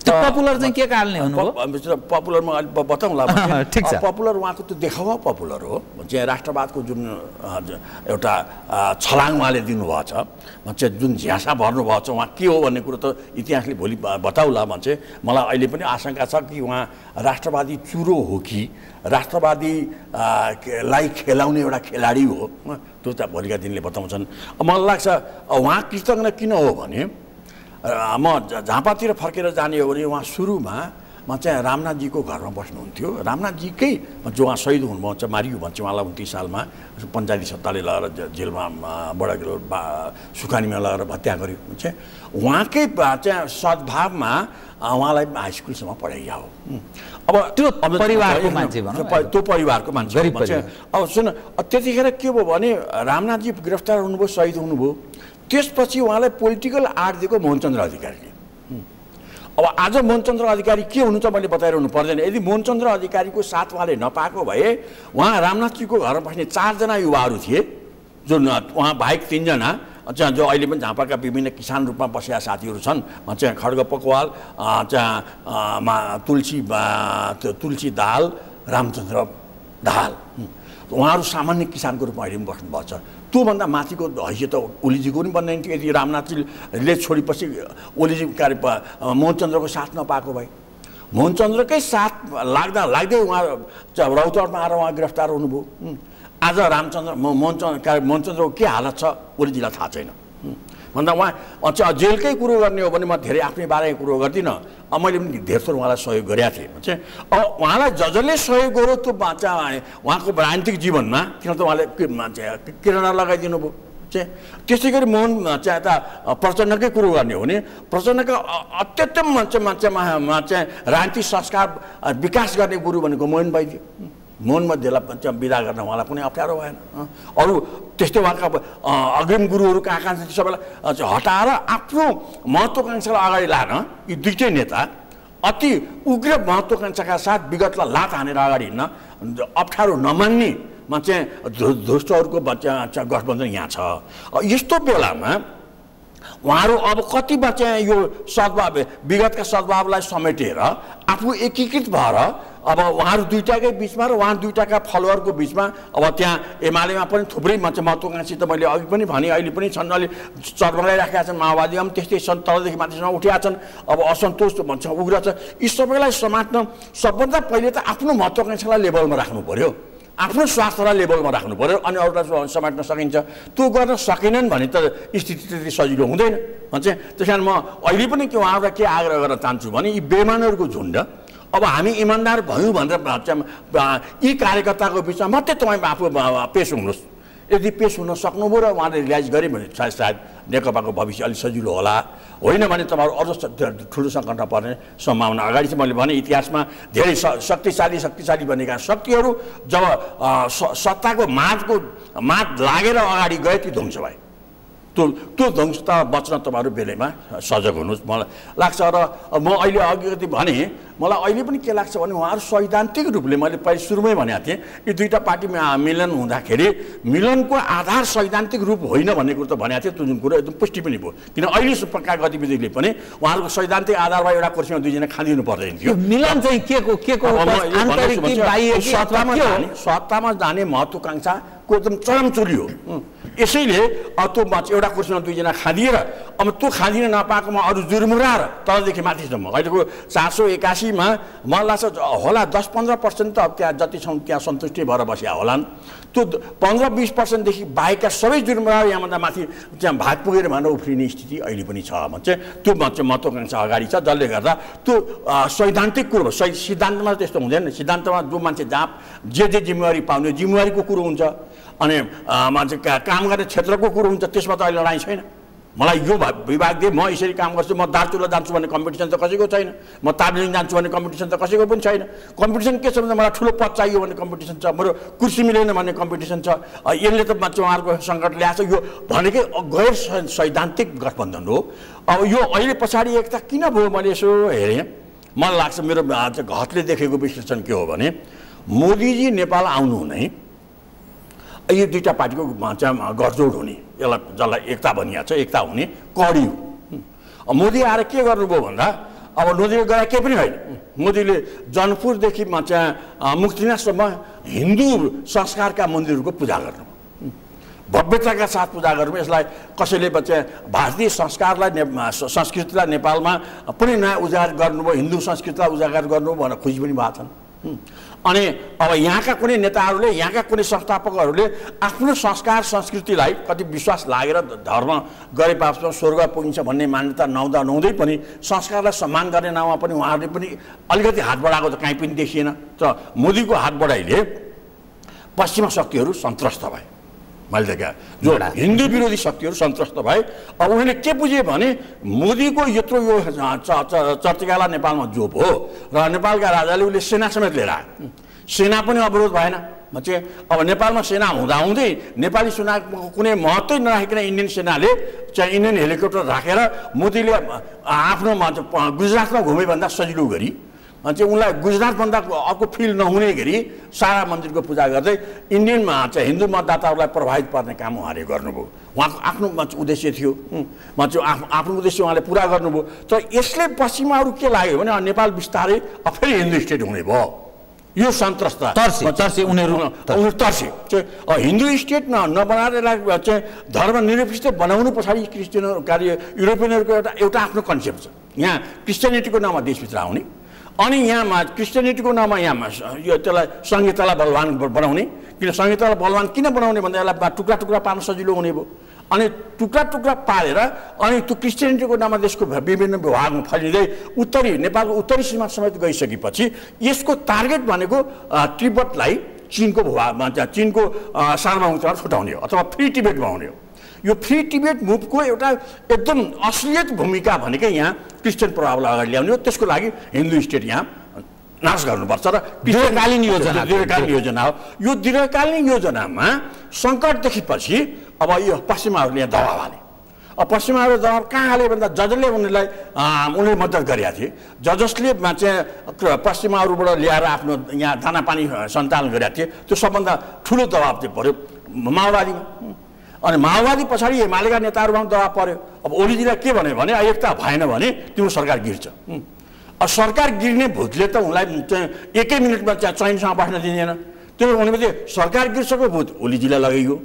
त्यो पपुलर चाहिँ के कारणले हुनुभयो? पपुलरमा अलि बताउँला। ठिक छ। पपुलर उहाँको त्यो देखावा पपुलर हो, चाहिँ राष्ट्रवादको जुन एउटा छलाङ उहाँले दिनुभएको छ, चाहिँ जुन झ्यासा भर्नुभएको छ, उहाँ के हो भन्ने कुरो त इतिहासले भोलि बताउला। चाहिँ मलाई अहिले पनि आशंका छ कि उहाँ राष्ट्रवादी चुरो हो कि राष्ट्रवादीलाई खेलाउने एउटा खेलाडी हो, त्यो त भोलिका दिनले बताउँछन्। मलाई लाग्छ उहाँ कृतज्ञ किन हो भने म झापातिर फर्केर जाने हो भने उहाँ सुरुमा चाहिँ रामनाथजीको घरमा बस्नुहुन्थ्यो। रामनाथजीकै जो उहाँ शहीद हुनुभएको छ, मारियो भन्छ उहाँलाई 29 सालमा पञ्चायती सत्ताले लगेर जेलमा सुकानीमा लगेर हत्या गर्यो। चाहिँ उहाँकै चाहिँ सद्भावमा उहाँलाई हाई स्कुलसम्म पढाइया हो। अब त्यो परिवारको मान्छे भनौँ, त्यो परिवारको मान्छे। अब सुन, त्यतिखेर के भयो भने रामनाथजी गिरफ्तार हुनुभयो, शहीद हुनुभयो। त्यसपछि उहाँलाई पोलिटिकल आर्ट दिएको मोहनचन्द्र अधिकारीले। अब आज मोहनचन्द्र अधिकारी के हुनुहुन्छ मैले बताइरहनु पर्दैन। यदि मोहनचन्द्र अधिकारीको साथ उहाँले नपाएको भए उहाँ रामनाथजीको घरमा बस्ने 4 जना युवाहरू थिए, जो उहाँ बाहेक 3 जना चाहिँ जो अहिले पनि झापाका विभिन्न किसान रूपमा बसेका साथीहरू छन्, चाहिँ खड्ग पकवाल, तुलसी दाहाल, रामचन्द्र दाहाल, उहाँहरू सामान्य किसानको रूपमा अहिले पनि बस्नुभएको छ। त्योभन्दा माथिको हैसियत त ओलीजीको पनि बन्दैन थियो यदि रामनाथजीले छोडेपछि ओलीजी मोहनचन्द्रको साथ नपाएको भए। मोहनचन्द्रकै साथ लाग्दै उहाँ रौतहटमा आएर उहाँ गिरफ्तार हुनुभयो। आज मोहनचन्द्रको के हालत छ ओलीजीलाई थाहा छैन। भन्दा उहाँ जेलकै कुरो गर्ने हो भने म धेरै आफ्नै बारेको कुरो गर्दिनँ। मैले पनि धेरै थोर उहाँलाई सहयोग गरेका थिएँ। चाहिँ अब उहाँलाई जसले सहयोग गर्यो त्यो उहाँको राजनीतिक जीवनमा किन त उहाँले किरणा लगाइदिनु भयो। चाहिँ त्यसै गरी मोहन चाहिँ यता प्रचण्डकै कुरो गर्ने हो भने प्रचण्डका अत्युत्तम चाहिँ राजनीतिक संस्कार विकास गर्ने गुरु भनेको मोहन वैद्य। मोहन वैद्यलाई विदा गर्न उहाँलाई कुनै अप्ठ्यारो भएन। अरू त्यस्तै उहाँका अग्रिम गुरुहरू कहाँ कहाँ सबैलाई हटाएर आफ्नो महत्त्वकाङ्क्षालाई अगाडि लान यी दुईटै नेता अति उग्र महत्त्वकाङ्क्षाका साथ विगतलाई लात हानेर अगाडि हिँड्न अप्ठ्यारो नमान्नेमा चाहिँ धृष्टहरूको गठबन्धन यहाँ छ। यस्तो बेलामा उहाँहरू अब कतिमा चाहिँ यो सद्भाव विगतका सद्भावलाई समेटेर आफू एकीकृत भएर अब उहाँहरू दुईटाकै बिचमा र उहाँ दुईटाका फलोअरको बिचमा अब त्यहाँ एमालेमा पनि थुप्रै महत्त्वकाङ्क्षी त मैले अघि पनि भने अहिले पनि छन्, अलि चर्मलाइराखेका छन्। माओवादीमा पनि त्यस्तै छन्, तलदेखि माथिसम्म उठेका छन्। अब असन्तोष भन्छ उग्र छ। यी सबैलाई समात्न सबभन्दा पहिले त आफ्नो महत्त्वकाङ्क्षालाई लेभलमा राख्नु पर्यो, आफ्नो स्वास्थ्यलाई लेभलमा राख्नु पर्यो, अनि अरूलाई समेट्न सकिन्छ। त्यो गर्न सकेनन् भने त स्थिति त्यति सजिलो हुँदैन। चाहिँ त्यस कारण म अहिले पनि के उहाँहरूलाई के आग्रह गर्न चाहन्छु भने यी बेमानहरूको झुन्ड अब हामी इमान्दार भयौँ भनेर यी कार्यकर्ताको बिचमा मात्रै तपाईँ आफू पेस हुनुहोस्। यदि पेस हुन सक्नुभयो र उहाँले रिलाइज गरे भने सायद नेकपाको भविष्य अलिक सजिलो होला। होइन भने तपाईँहरू अझ ठुलो सङ्कटमा पर्ने सम्भावना अगाडि चाहिँ मैले भने इतिहासमा धेरै शक्तिशाली बनेका शक्तिहरू जब सत्ताको मात लागेर अगाडि गए ती ध्वंस भए। त्यो ध्वंसता बच्न तपाईँहरू बेलैमा सजग हुनुहोस् मलाई लाग्छ। र म अहिले अघि भने मलाई अहिले पनि के लाग्छ भने उहाँहरू सैद्धान्तिक रूपले मैले पहिले सुरुमै भनेको थिएँ यो दुईवटा पार्टी मिलन हुँदाखेरि मिलनको आधार सैद्धान्तिक रूप होइन भन्ने कुरो त भनेको थिएँ। त्यो जुन कुरो एकदम पुष्टि पनि भयो, किन अहिलेसम्मका गतिविधिले पनि उहाँहरूको सैद्धान्तिक आधारमा एउटा कुर्सीमा दुईजना खाँदिनु पर्दैन थियो। मिलन चाहिँ के को सत्तामा जाने महत्त्वाकांक्षाको एकदम चरम चुली हो। यसैले त्यो एउटा कुर्सीमा दुईजना खाँदिएर अब त्यो खाँदिन नपाएकोमा अरू जुर्मुराएर तलदेखि माथिसम्म अहिलेको 481मा मलाई लाग्छ होला 10-15% त अब त्यहाँ जति छौँ त्यहाँ सन्तुष्टि भएर बसिया होलान्। त्यो 15-20%देखि बाहेकका सबै जुर्मुराहरू यहाँभन्दा माथि त्यहाँ भाग पुगेर भनेर उफ्रिने स्थिति अहिले पनि छ भने चाहिँ त्यो महत्त्वाकांक्षा अगाडि छ, जसले गर्दा त्यो सैद्धान्तिक कुरो सिद्धान्तमा त्यस्तो हुँदैन। सिद्धान्तमा जो मान्छे जहाँ जे जिम्मेवारी पाउने जिम्मेवारीको कुरो हुन्छ अनि मान्छे काम गर्ने क्षेत्रको कुरो हुन्छ, त्यसमा त अहिले लडाइँ छैन। मलाई यो विभाग दिए म यसरी काम गर्छु, म दार्चुला जान्छु भन्ने कम्पिटिसन त कसैको छैन, म ताबलिङ जान्छु भन्ने कम्पिटिसन त कसैको पनि छैन। कम्पिटिसन के छ भने मलाई ठुलो पद चाहियो भन्ने कम्पिटिसन छ, मेरो कुर्सी मिलेन भन्ने कम्पिटिसन छ। यसले त उहाँहरूको सङ्कट ल्याएको छ। यो भनेकै गैर सैद्धान्तिक गठबन्धन हो। अब यो अहिले पछाडि एकता किन भयो मैले यसो हेरेँ, मलाई लाग्छ मेरो घतले देखेको विश्लेषण के हो भने मोदीजी नेपाल आउनु हुने यो दुईवटा पार्टीको गठजोड हुने, यसलाई जसलाई एकता भनिएको छ, एकता हुने कडी हो। मोदी आएर के गर्नुभयो भन्दा अब मोदीले गरे केही पनि होइन। मोदीले जनकपुरदेखि मुक्तिनाथसम्म हिन्दू संस्कारका मन्दिरहरूको पूजा गर्नुभयो, भव्यताका साथ पूजा गर्नुभयो। यसलाई कसैले भारतीय संस्कारलाई संस्कृतिलाई नेपालमा पनि नयाँ उजागर गर्नुभयो, हिन्दू संस्कृतिलाई उजागर गर्नुभयो भनेर खोजी पनि भएको छन्। अनि अब यहाँका कुनै नेताहरूले यहाँका कुनै संस्थापकहरूले आफ्नो संस्कार संस्कृतिलाई कति विश्वास लागेर धर्म गरे पाछमा स्वर्ग पुगिन्छ भन्ने मान्यता नहुँदै पनि संस्कारलाई सम्मान गर्ने नाममा पनि उहाँहरूले पनि अलिकति हात बढाएको त कहीँ पनि देखिएन। त मोदीको हात बढाइले पश्चिमा शक्तिहरू सन्त्रस्त भए, मैले देखेँ जो हिन्दू विरोधी शक्तिहरू सन्त्रस्त भए। अब उनीहरूले के बुझे भने मोदीको यत्रो यो चर्चिकाला नेपालमा जोप हो र नेपालका राजाले उसले सेना समेत लिएर आए, सेना पनि अवरोध भएन। चाहिँ अब नेपालमा सेना हुँदाहुँदै नेपाली सेनाको कुनै महत्त्वै नराखिकन इन्डियन सेनाले चाहिँ इन्डियन हेलिकप्टर राखेर मोदीले आफ्नो गुजरातमा घुमे भन्दा सजिलो गरी चाहिँ उनलाई गुजरातभन्दा अर्को फिल नहुने गरी सारा मन्दिरको पूजा गर्दै इन्डियनमा चाहिँ हिन्दू मतदाताहरूलाई प्रभावित पार्ने काम उहाँले गर्नुभयो। उहाँको आफ्नो उद्देश्य थियो, आफ्नो उद्देश्य उहाँले पुरा गर्नुभयो। तर यसले पश्चिमाहरू के लाग्यो भने नेपाल बिस्तारै फेरि हिन्दू स्टेट हुने भयो। यो सन्त्रस्त उनीहरू तर्से हिन्दू स्टेट नबनाएर यसलाई चाहिँ धर्मनिरपेक्ष बनाउनु पछाडि क्रिस्चियनहरू युरोपियनहरूको एउटा आफ्नो कन्सेप्ट छ। यहाँ क्रिस्चियनिटीको नाममा देशभित्र आउने अनि यहाँ क्रिस्चियनिटीको नाममा यहाँ यो त्यसलाई संहितालाई बलवान बनाउने। किन संहितालाई बलवान किन बनाउने भन्दा यसलाई टुक्रा टुक्रा पार्न सजिलो हुने भयो। अनि टुक्रा टुक्रा पारेर अनि त्यो क्रिस्चियनिटीको नाममा देशको विभिन्न भागमा फैलिँदै उत्तरी नेपालको उत्तरी सीमा समेत गइसकेपछि यसको टार्गेट भनेको तिब्बतलाई चीनको भूभागमा चीनको सार्वभौमिकतामा छुटाउने हो अथवा फ्री टिबेट बनाउने हो। यो फ्री टिबेट मुभको एउटा एकदम असलियत भूमिका भनेकै यहाँ क्रिस्चियन प्रभावलाई अगाडि ल्याउने हो। त्यसको लागि हिन्दू स्टेट यहाँ नाश गर्नुपर्छ र दीर्घकालीन योजना हो। यो दीर्घकालीन योजनामा सङ्कट देखेपछि अब यो पश्चिमाहरूले यहाँ दबाब हाले। अब पश्चिमाहरू दबाब कहाँ हाले भन्दा जजले उनले मद्दत गरेका थिए। जजसले चाहिँ पश्चिमाहरूबाट ल्याएर आफ्नो यहाँ दानापानी सञ्चालन गरेका थिए। त्यो सबभन्दा ठुलो दबाब चाहिँ पऱ्यो माओवादीमा। अनि माओवादी पछाडि एमालेका नेताहरूमा दबाब पर्यो। अब ओलीजीलाई के भन्यो भने एकता भएन भने तिम्रो सरकार गिर्छ। अब सरकार गिर्ने भूतले त उनलाई चाहिँ एकै मिनटमा चैनसँग बस्न दिँदैन। त्यो भनेपछि सरकार गिर्छको भूत ओलीजीलाई लगाइयो।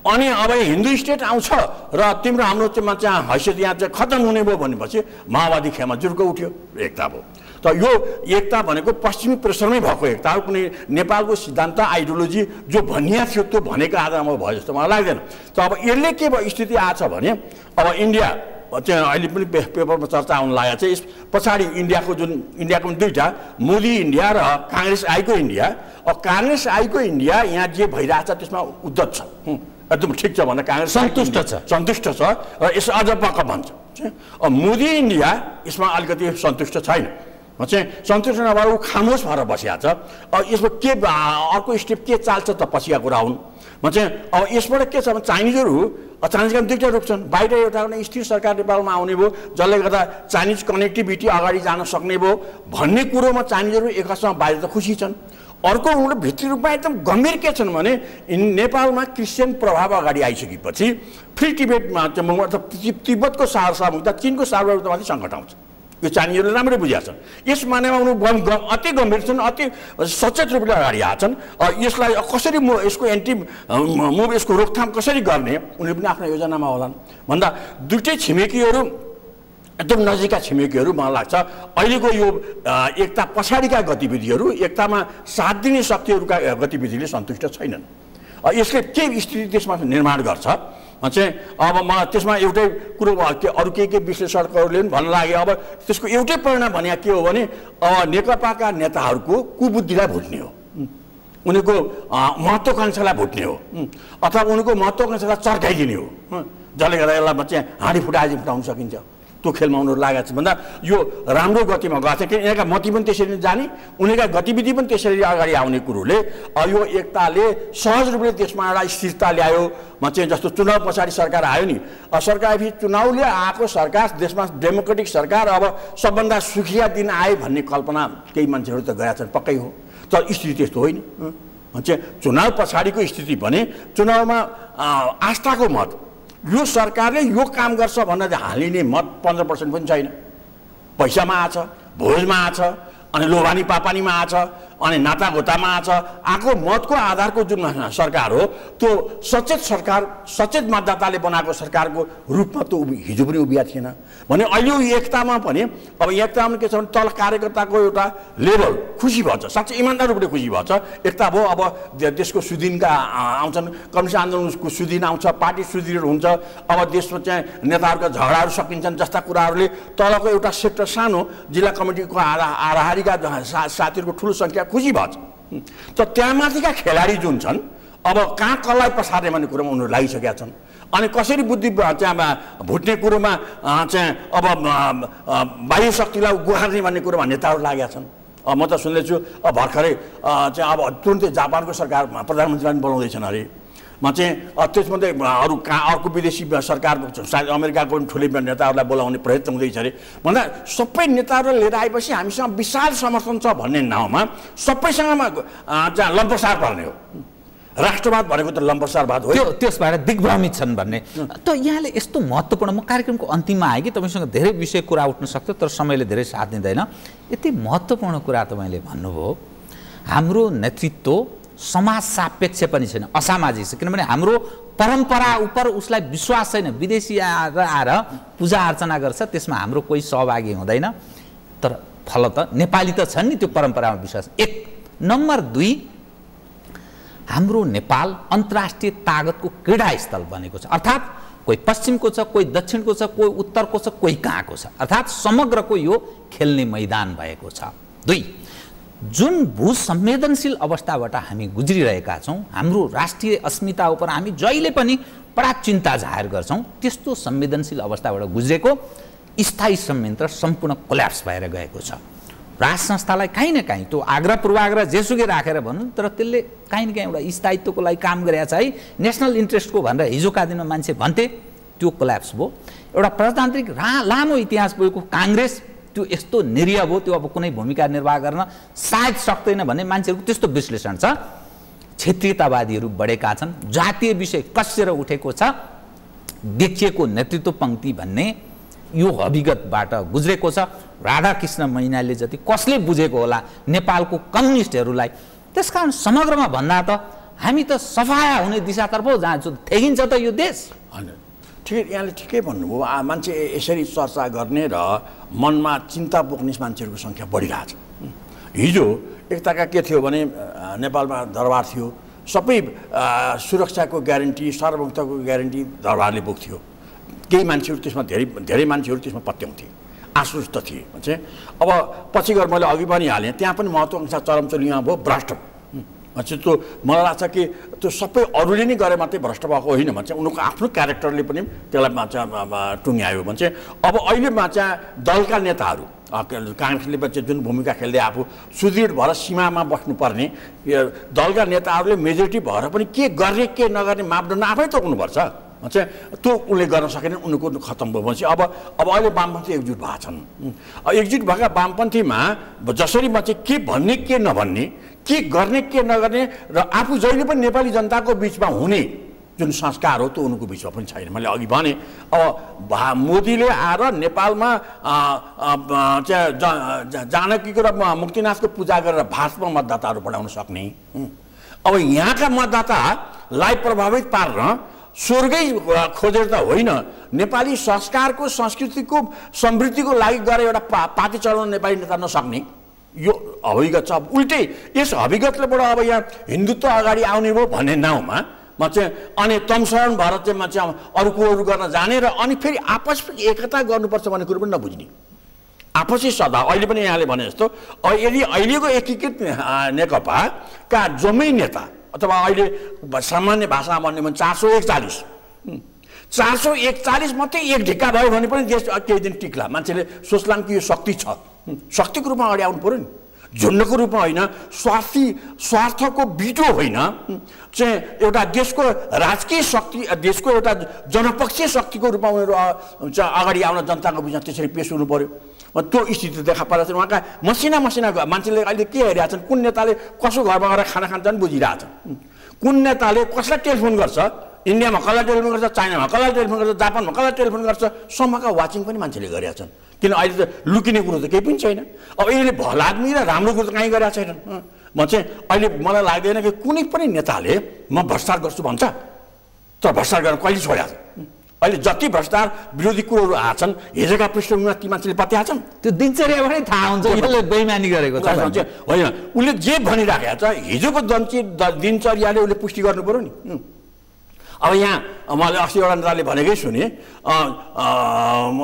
अनि अब हिन्दू स्टेट आउँछ र तिम्रो हाम्रो चाहिँ हैसियत यहाँ चाहिँ खतम हुने भयो भनेपछि माओवादी खेमा जुर्को उठ्यो, एकता भयो। त यो एकता भनेको पश्चिमी प्रेसरमै भएको एकता हो। कुनै नेपालको सिद्धान्त आइडियोलोजी जो भनिया थियो त्यो भनेको आधारमा भयो जस्तो मलाई लाग्दैन। त अब यसले के भयो स्थिति आछ भने अब इन्डिया चाहिँ अहिले पनि पेपरमा चर्चा आउन लागेको छ। यस पछाडि इन्डियाको दुईवटा मोदी इन्डिया र काङ्ग्रेस आईको इन्डिया। अब काङ्ग्रेस आईको इन्डिया यहाँ जे भइरहेछ त्यसमा उद्धत छ, एकदम ठिक छ भनेर काङ्ग्रेस सन्तुष्ट छ र यस अझ पक्का भन्छ। अब मोदी इन्डिया यसमा अलिकति सन्तुष्ट छैन। चाहिँ सन्तुष्ट नभएर ऊ खामोस भएर बसिया छ। अब यसमा के अर्को स्टेप के चाल्छ त पछिका कुरा हुन्। चाहिँ अब यसबाट के छ भने चाइनिजहरू चाइनिजका दुईवटा रूप छन्। बाहिर एउटा स्थिर सरकार नेपालमा आउने भयो जसले गर्दा चाइनिज कनेक्टिभिटी अगाडि जान सक्ने भयो भन्ने कुरोमा चाइनिजहरू एकअर्कासँग बाहिर त खुसी छन्। अर्को उनीहरू भित्री रूपमा एकदम गम्भीर के छन् भने नेपालमा क्रिस्चियन प्रभाव अगाडि आइसकेपछि फ्री टिबेटमा तिब्बतको सार्वभौमिकता चिनको सार्वभौमिकतामाथि सङ्कट आउँछ। यो चाइनिजहरूले राम्रै बुझेका छन्। यस मानेमा उनीहरू अति गम्भीर छन्, अति सचेत रूपले अगाडि आएका छन्। यसलाई कसरी यसको यसको रोकथाम कसरी गर्ने उनीहरू पनि आफ्नो योजनामा होलान् भन्दा दुईटै छिमेकीहरू एकदम नजिकका छिमेकीहरू मलाई लाग्छ अहिलेको यो एकता पछाडिका गतिविधिहरू एकतामा साथ दिने शक्तिहरूका गतिविधिले सन्तुष्ट छैनन्। यसले के स्थिति त्यसमा निर्माण गर्छ चाहिँ अब मलाई त्यसमा एउटै कुरो अरू के विश्लेषकहरूले पनि भन्न लागे। अब त्यसको एउटै परिणाम भने के हो भने अब नेकपाका नेताहरूको कुबुद्धिलाई भुट्ने हो, उनीहरूको महत्त्वाकांक्षालाई भुट्ने हो अथवा उनीहरूको महत्त्वाकांक्षालाई चर्काइदिने हो, जसले गर्दा यसलाई चाहिँ हाँडी फुटाएपछि फुटाउन सकिन्छ। त्यो खेलमा उनीहरू लागेको छ भन्दा यो राम्रो गतिमा गएको छ। किन यिनीहरूका मती पनि त्यसरी नै जाने, उनीहरूका गतिविधि पनि त्यसरी अगाडि आउने कुरोले यो एकताले सहज रूपले देशमा एउटा स्थिरता ल्यायो। चाहिँ जस्तो चुनाव पछाडि सरकार आयो नि, सरकारपछि चुनावले आएको सरकार देशमा डेमोक्रेटिक सरकार अब सबभन्दा सुखिया दिन आए भन्ने कल्पना केही मान्छेहरू त गरेका छन्, पक्कै हो। तर स्थिति त्यस्तो होइन। चाहिँ चुनाव पछाडिको स्थिति भने चुनावमा आस्थाको मत यो सरकारले यो काम गर्छ भनेर हालिने मत 15% पनि छैन। पैसामा आछ, भोजमा आछ, अनि लोभानी पापानीमा आछ, अनि नातागोतामा आएको मतको आधारको जुन सरकार हो त्यो सचेत सरकार सचेत मतदाताले बनाएको सरकारको रूपमा त हिजो पनि उभिया थिएन भने अहिले एकतामा पनि अब एकतामा के छ भने तल कार्यकर्ताको एउटा लेभल खुसी भन्छ, साँच्चै इमान्दार रूपले खुसी भन्छ। एकता भयो अब देशको सुदिनका आउँछन्, कम्युनिस्ट आन्दोलनको सुदिन आउँछ, पार्टी सुदृढ हुन्छ, अब देशमा चाहिँ नेताहरूका झगडाहरू सकिन्छन् जस्ता कुराहरूले तलको एउटा सेक्टर सानो जिल्ला कमिटीको हाराहारीका साथीहरूको ठुलो सङ्ख्या खुसी भन्छ। त त्यहाँमाथिका खेलाडी जुन छन् अब कहाँ कसलाई पसार्ने भन्ने कुरोमा उनीहरू लागिसकेका छन्। अनि कसरी बुद्धि चाहिँ भुट्ने कुरोमा चाहिँ अब बाह्य शक्तिलाई गुहार्ने भन्ने कुरोमा नेताहरू लागेका छन्। म त सुन्दैछु भर्खरै चाहिँ अब तुरुन्तै जापानको सरकार प्रधानमन्त्रीलाई पनि बोलाउँदैछन् अरे। चाहिँ त्यसमध्ये अरू अर्को विदेशी सरकारको सायद अमेरिकाको पनि ठुलै नेताहरूलाई बोलाउने प्रयत्न हुँदैछ अरे। भन्दा सबै नेताहरूलाई लिएर आएपछि हामीसँग विशाल समर्थन छ भन्ने नाउँमा सबैसँगमा जहाँ लम्पसार पर्ने हो। राष्ट्रवाद भनेको त लम्पसारवाद हो, त्यसबाट दिग्भ्रमित छन् भन्ने। त यहाँले यस्तो महत्त्वपूर्ण, म कार्यक्रमको अन्तिममा आएँ कि तपाईँसँग धेरै विषय कुरा उठ्न सक्थ्यो तर समयले धेरै साथ दिँदैन। यति महत्त्वपूर्ण कुरा तपाईँले भन्नुभयो, हाम्रो नेतृत्व समाज सापेक्ष पनि छैन, असामाजिक छ। किनभने हाम्रो परम्परा उपर उसलाई विश्वास छैन। विदेशी आएर पूजा अर्चना गर्छ, त्यसमा हाम्रो कोही सहभागी हुँदैन। तर फलत नेपाली त छन् नि त्यो परम्परामा विश्वास। एक नम्बर 2, हाम्रो नेपाल अन्तर्राष्ट्रिय तागतको क्रीडास्थल बनेको छ। अर्थात् कोही पश्चिमको छ, कोही दक्षिणको छ, कोही उत्तरको छ, कोही कहाँको छ। अर्थात् समग्रको यो खेल्ने मैदान भएको छ। 2, जुन भूसंवेदनशील अवस्थाबाट हामी गुज्रिरहेका छौँ, हाम्रो राष्ट्रिय अस्मिता उप हामी जहिले पनि बडा चिन्ता जाहेर गर्छौँ, त्यस्तो संवेदनशील अवस्थाबाट गुज्रेको स्थायी संयन्त्र सम्पूर्ण कोल्याप्स भएर गएको छ। राज संस्थालाई काहीँ न काहीँ त्यो आग्रह पूर्वाग्रह जेसुकै राखेर भनौँ तर त्यसले काहीँ न काहीँ एउटा स्थायित्वको लागि काम गरेको छ है, नेसनल इन्ट्रेस्टको भनेर हिजोका दिनमा मान्छे भन्थे, त्यो कोल्याप्स भयो। एउटा प्रजातान्त्रिक लामो इतिहास भएको काङ्ग्रेस त्यो यस्तो निरीह भयो, त्यो अब कुनै भूमिका निर्वाह गर्न सायद सक्दैन भन्ने मान्छेहरूको त्यस्तो विश्लेषण छ। क्षेत्रीयतावादीहरू बढेका छन्, जातीय विषय कसेर उठेको छ, देखिएको नेतृत्व पङ्क्ति भन्ने यो हविगतबाट गुज्रेको छ। राधाकृष्ण मैनालीले जति कसले बुझेको होला नेपालको कम्युनिस्टहरूलाई। त्यसकारण समग्रमा भन्दा त हामी त सफाया हुने दिशातर्फ जान्छौँ, ठेगिन्छ त यो देश। ठिकै, यहाँले ठिकै भन्नुभयो। मान्छे यसरी चर्चा गर्ने र मनमा चिन्ता बोक्ने मान्छेहरूको सङ्ख्या बढिरहेछ। हिजो एकताका के थियो भने नेपालमा दरबार थियो, सबै सुरक्षाको ग्यारेन्टी सार्वभौमिकताको ग्यारेन्टी दरबारले बोक्थ्यो। केही मान्छेहरू त्यसमा धेरै मान्छेहरू त्यसमा पत्याउँथे, आश्वस्त थिए। चाहिँ अब पछि गएर मैले अघि पनि हालेँ, त्यहाँ पनि महत्त्वाकांक्षा चरमचलिमा भयो, भ्रष्ट। त्यो मलाई लाग्छ कि त्यो सबै अरूले नै गरे मात्रै भ्रष्ट भएको होइन भन्छ, उनीहरूको आफ्नो क्यारेक्टरले पनि त्यसलाई टुङ्ग्यायो भन्छ। अब अहिले दलका नेताहरू काङ्ग्रेसले चाहिँ जुन भूमिका खेल्दै आफू सुदृढ भएर सीमामा बस्नुपर्ने दलका नेताहरूले मेजोरिटी भएर पनि के गर्ने के नगर्ने मापदण्ड आफै तोक्नुपर्छ चाहिँ त्यो उसले गर्न सकेन उनको खत्तम भएपछि अब अहिले वामपन्थी एकजुट भएको छन् एकजुट भएका वामपन्थीमा जसरी चाहिँ के भन्ने के नभन्ने के गर्ने के नगर्ने र आफू जहिले पनि नेपाली जनताको बिचमा हुने जुन संस्कार हो त्यो उनको बिचमा पनि छैन मैले अघि भने अब मोदीले आएर नेपालमा जानकीको र मुक्तिनाथको पूजा गरेर भाजपा मतदाताहरू बढाउन सक्ने अब यहाँका मतदातालाई प्रभावित पार्न स्वर्गै खोजेर त होइन नेपाली संस्कारको संस्कृतिको समृद्धिको लागि गएर एउटा पार्टी चलाउन नेपाली नेता नसक्ने यो अभिगत छ उल्टै यस अभिगतलेबाट अब यहाँ हिन्दुत्व अगाडि आउने भयो भन्ने नाउँमा म चाहिँ अनि तमसरण भएर चाहिँ म चाहिँ अरूको गर्न जाने र अनि फेरि आपस एकता गर्नुपर्छ भन्ने कुरो पनि नबुझ्ने आपसी सदा अहिले पनि यहाँले भने जस्तो यदि अहिलेको एकीकृत नेकपाका जम्मै नेता अथवा अहिले सामान्य भाषामा भन्ने भने 441 मात्रै एक ढिक्का भयो भने पनि देश केही दिन टिक्ला मान्छेले सोच्लान् कि यो शक्ति छ शक्तिको रूपमा अगाडि आउनु पर्यो नि झुन्डको रूपमा होइन स्वार्थको बिटो होइन चाहिँ एउटा देशको राजकीय शक्ति देशको एउटा जनपक्षीय शक्तिको रूपमा उनीहरू अगाडि आउन जनताको बिचमा त्यसरी पेश हुनु पर्यो त्यो स्थिति देखा परेको छ उहाँका मसिना मान्छेले अहिले के हेरिरहेका छन् कुन नेताले कसो घरमा गएर खाना खान्छन् बुझिरहेछन् कुन नेताले कसलाई टेलिफोन गर्छ इन्डियामा कसलाई टेलिफोन गर्छ चाइनामा कसलाई टेलिफोन गर्छ जापानमा कसलाई टेलिफोन गर्छ सम्मका वाचिङ पनि मान्छेले गरेका छन् किन अहिले त लुकिने कुरो त केही पनि छैन अब यसले भला आदमी र राम्रो कुरो त कहीँ गरेका छैनन् म चाहिँ अहिले मलाई लाग्दैन कि कुनै पनि नेताले म भ्रष्टाचार गर्छु भन्छ तर भ्रष्टाचार गर्न कहिले छोड्या छ अहिले जति भ्रष्टाचार विरोधी कुरोहरू आछन् हिजोका पृष्ठभूमिमा ती मान्छेले पत्याछन् त्यो दिनचर्याबाटै थाहा हुन्छ यसले बेइमानी गरेको छ होइन उसले जे भनिराखेको छ हिजोको दिनचर्याले उसले पुष्टि गर्नु पर्यो नि अब यहाँ मैले अस्ति एउटा नेताले भनेकै सुने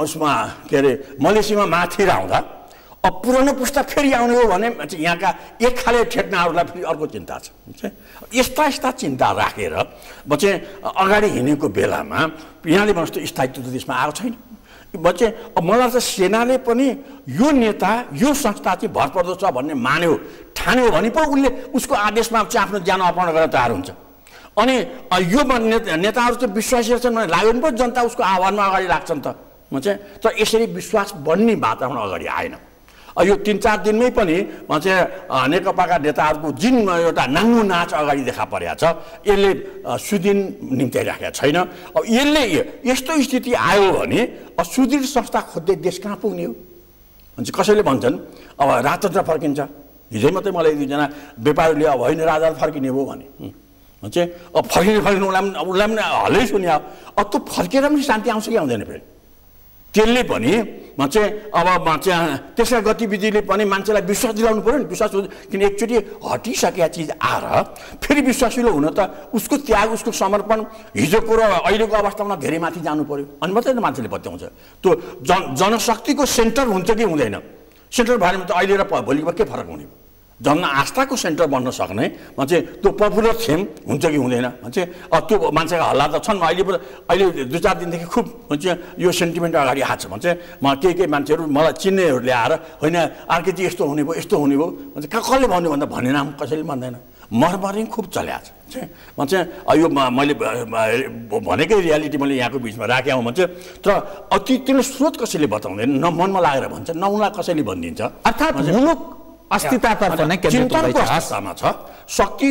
उसमा के अरे मलेसियामा माथिर आउँदा अब पुरानो पुस्ता फेरि आउने हो भने यहाँका एक खाले ठेक्नाहरूलाई फेरि अर्को चिन्ता छ यस्ता चिन्ता राखेर चाहिँ अगाडि हिँडेको बेलामा यहाँले जस्तो स्थायित्व त देशमा आएको छैन चाहिँ मलाई त सेनाले पनि यो नेता यो संस्था चाहिँ भरपर्दो छ भन्ने मान्यो ठान्यो भने पो उसले उसको आदेशमा चाहिँ आफ्नो ज्यान अर्पण गर्न तयार हुन्छ अनि यो नेताहरू चाहिँ विश्वासी छन् भने लाग्यो भने पो जनता उसको आह्वानमा अगाडि लाग्छन् त चाहिँ तर यसरी विश्वास बन्ने वातावरण अगाडि आएन यो 3-4 दिनमै पनि चाहिँ नेकपाका नेताहरूको जुन एउटा नाङ्गो नाच अगाडि देखा परेको छ यसले सुदिन निम्त्याइराखेको छैन अब यसले यस्तो स्थिति आयो भने सुदृढ संस्था खोज्दै देश कहाँ पुग्ने हो भने कसैले भन्छन् अब राजतन्त्र फर्किन्छ हिजै मात्रै मलाई 2जना व्यापारीले अब होइन राजा फर्किने भयो भने चाहिँ अब फर्किने उसलाई पनि हलै सुन्यो अब त्यो फर्केर पनि शान्ति आउँछ कि आउँदैन फेरि त्यसले पनि चाहिँ अब चाहिँ त्यसका गतिविधिले पनि मान्छेलाई विश्वास दिलाउनु पर्यो नि विश्वास किन एकचोटि हटिसकेका चिज आएर फेरि विश्वासिलो हुन त उसको त्याग उसको समर्पण हिजोको र अहिलेको अवस्थामा धेरै माथि जानु पर्यो अनि मात्रै त मान्छेले पत्याउँछ त्यो जनशक्तिको सेन्टर हुन्छ कि हुँदैन सेन्टर भएन त अहिले र भोलिमा के फरक हुने जन आस्थाको सेन्टर बन्न सक्ने चाहिँ त्यो पपुलर थिम हुन्छ कि हुँदैन चाहिँ त्यो मान्छेको हल्ला त छन् अहिले 2-4 दिनदेखि खुब चाहिँ यो सेन्टिमेन्ट अगाडि आएको छ चाहिँ म केही मान्छेहरू मलाई चिन्नेहरूले आएर होइन अर्कै चाहिँ यस्तो हुने भयो कसले भन्यो भन्दा भन्ने नाम कसैले भन्दैन मरमरिङ खुब चलेको छ म चाहिँ यो मैले भनेकै रियालिटी मैले यहाँको बिचमा राखेँ म चाहिँ तर अति त्यो स्रोत कसैले बताउँदैन न मनमा लागेर भन्छ न उनलाई कसैले भनिदिन्छ अर्थात् मुलुक अस्तित्वतर्फ नै चिन्तनको अवस्थामा छ शक्ति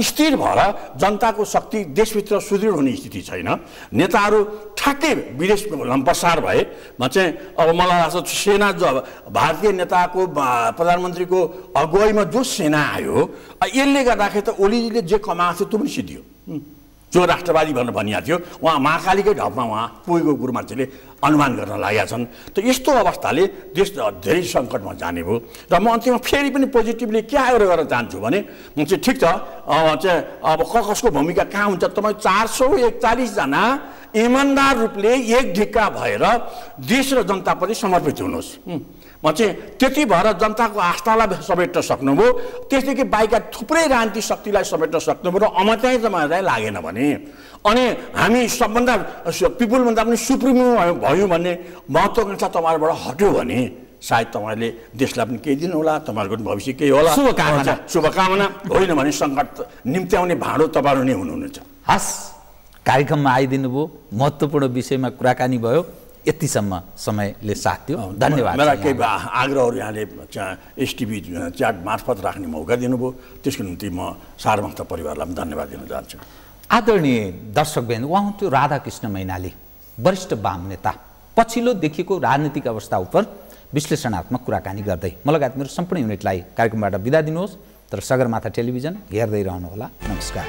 स्थिर भएर जनताको शक्ति देशभित्र सुदृढ हुने स्थिति छैन नेताहरू ठ्याक्कै विदेश लम्पसार भए चाहिँ अब मलाई लाग्छ सेना जो भारतीय नेताको प्रधानमन्त्रीको अगुवाईमा जो सेना आयो यसले गर्दाखेरि त ओलीजीले जे कमाएको थियो त्यो पनि सिद्धियो जो राष्ट्रवादी भनेर भनिएको थियो उहाँ महाकालीकै ढपमा उहाँ पुगेको कुरो मान्छेले अनुमान गर्न लागेका छन् त यस्तो अवस्थाले देश धेरै सङ्कटमा जाने भयो र म अन्तिममा फेरि पनि पोजिटिभली के गर्न चाहन्छु भने चाहिँ ठिक छ चाहिँ अब कसको भूमिका कहाँ हुन्छ तपाईँ 441 जना इमान्दार रूपले एक ढिक्का भएर देश र जनताप्रति समर्पित हुनुहोस् चाहिँ त्यति भएर जनताको आस्थालाई समेट्न सक्नुभयो त्यसदेखि बाहिरका थुप्रै राजनीतिक शक्तिलाई समेट्न सक्नुभयो र अमत्याइ जमालाई लागेन भने अनि हामी सबभन्दा पिपुलभन्दा पनि सुप्रिमो भयो भन्ने महत्त्वाकांक्षा तपाईँहरूबाट हट्यो भने सायद तपाईँहरूले देशलाई पनि केही दिनु होला, तपाईँहरूको पनि भविष्य केही होला। शुभकामना होइन भने सङ्कट निम्त्याउने भाँडो तपाईँहरू नै हुनुहुन्छ। हस्, कार्यक्रममा आइदिनु भयो, महत्त्वपूर्ण विषयमा कुराकानी भयो, यतिसम्म समयले साथ दियो, धन्यवाद। मेरा केही आग्रहहरू यहाँले एसटिभी च्याट मार्फत राख्ने मौका दिनुभयो, त्यसको निम्ति म सारभक्त परिवारलाई पनि धन्यवाद दिन चाहन्छु। आदरणीय दर्शकबिन, उहाँ हुन्थ्यो राधाकृष्ण मैनाली, वरिष्ठ वाम नेता, पछिल्लो देखिएको राजनीतिक अवस्था उप विश्लेषणात्मक कुराकानी गर्दै म लगायत मेरो सम्पूर्ण युनिटलाई कार्यक्रमबाट बिदा दिनुहोस्। तर सगरमाथा टेलिभिजन हेर्दै रहनुहोला। नमस्कार।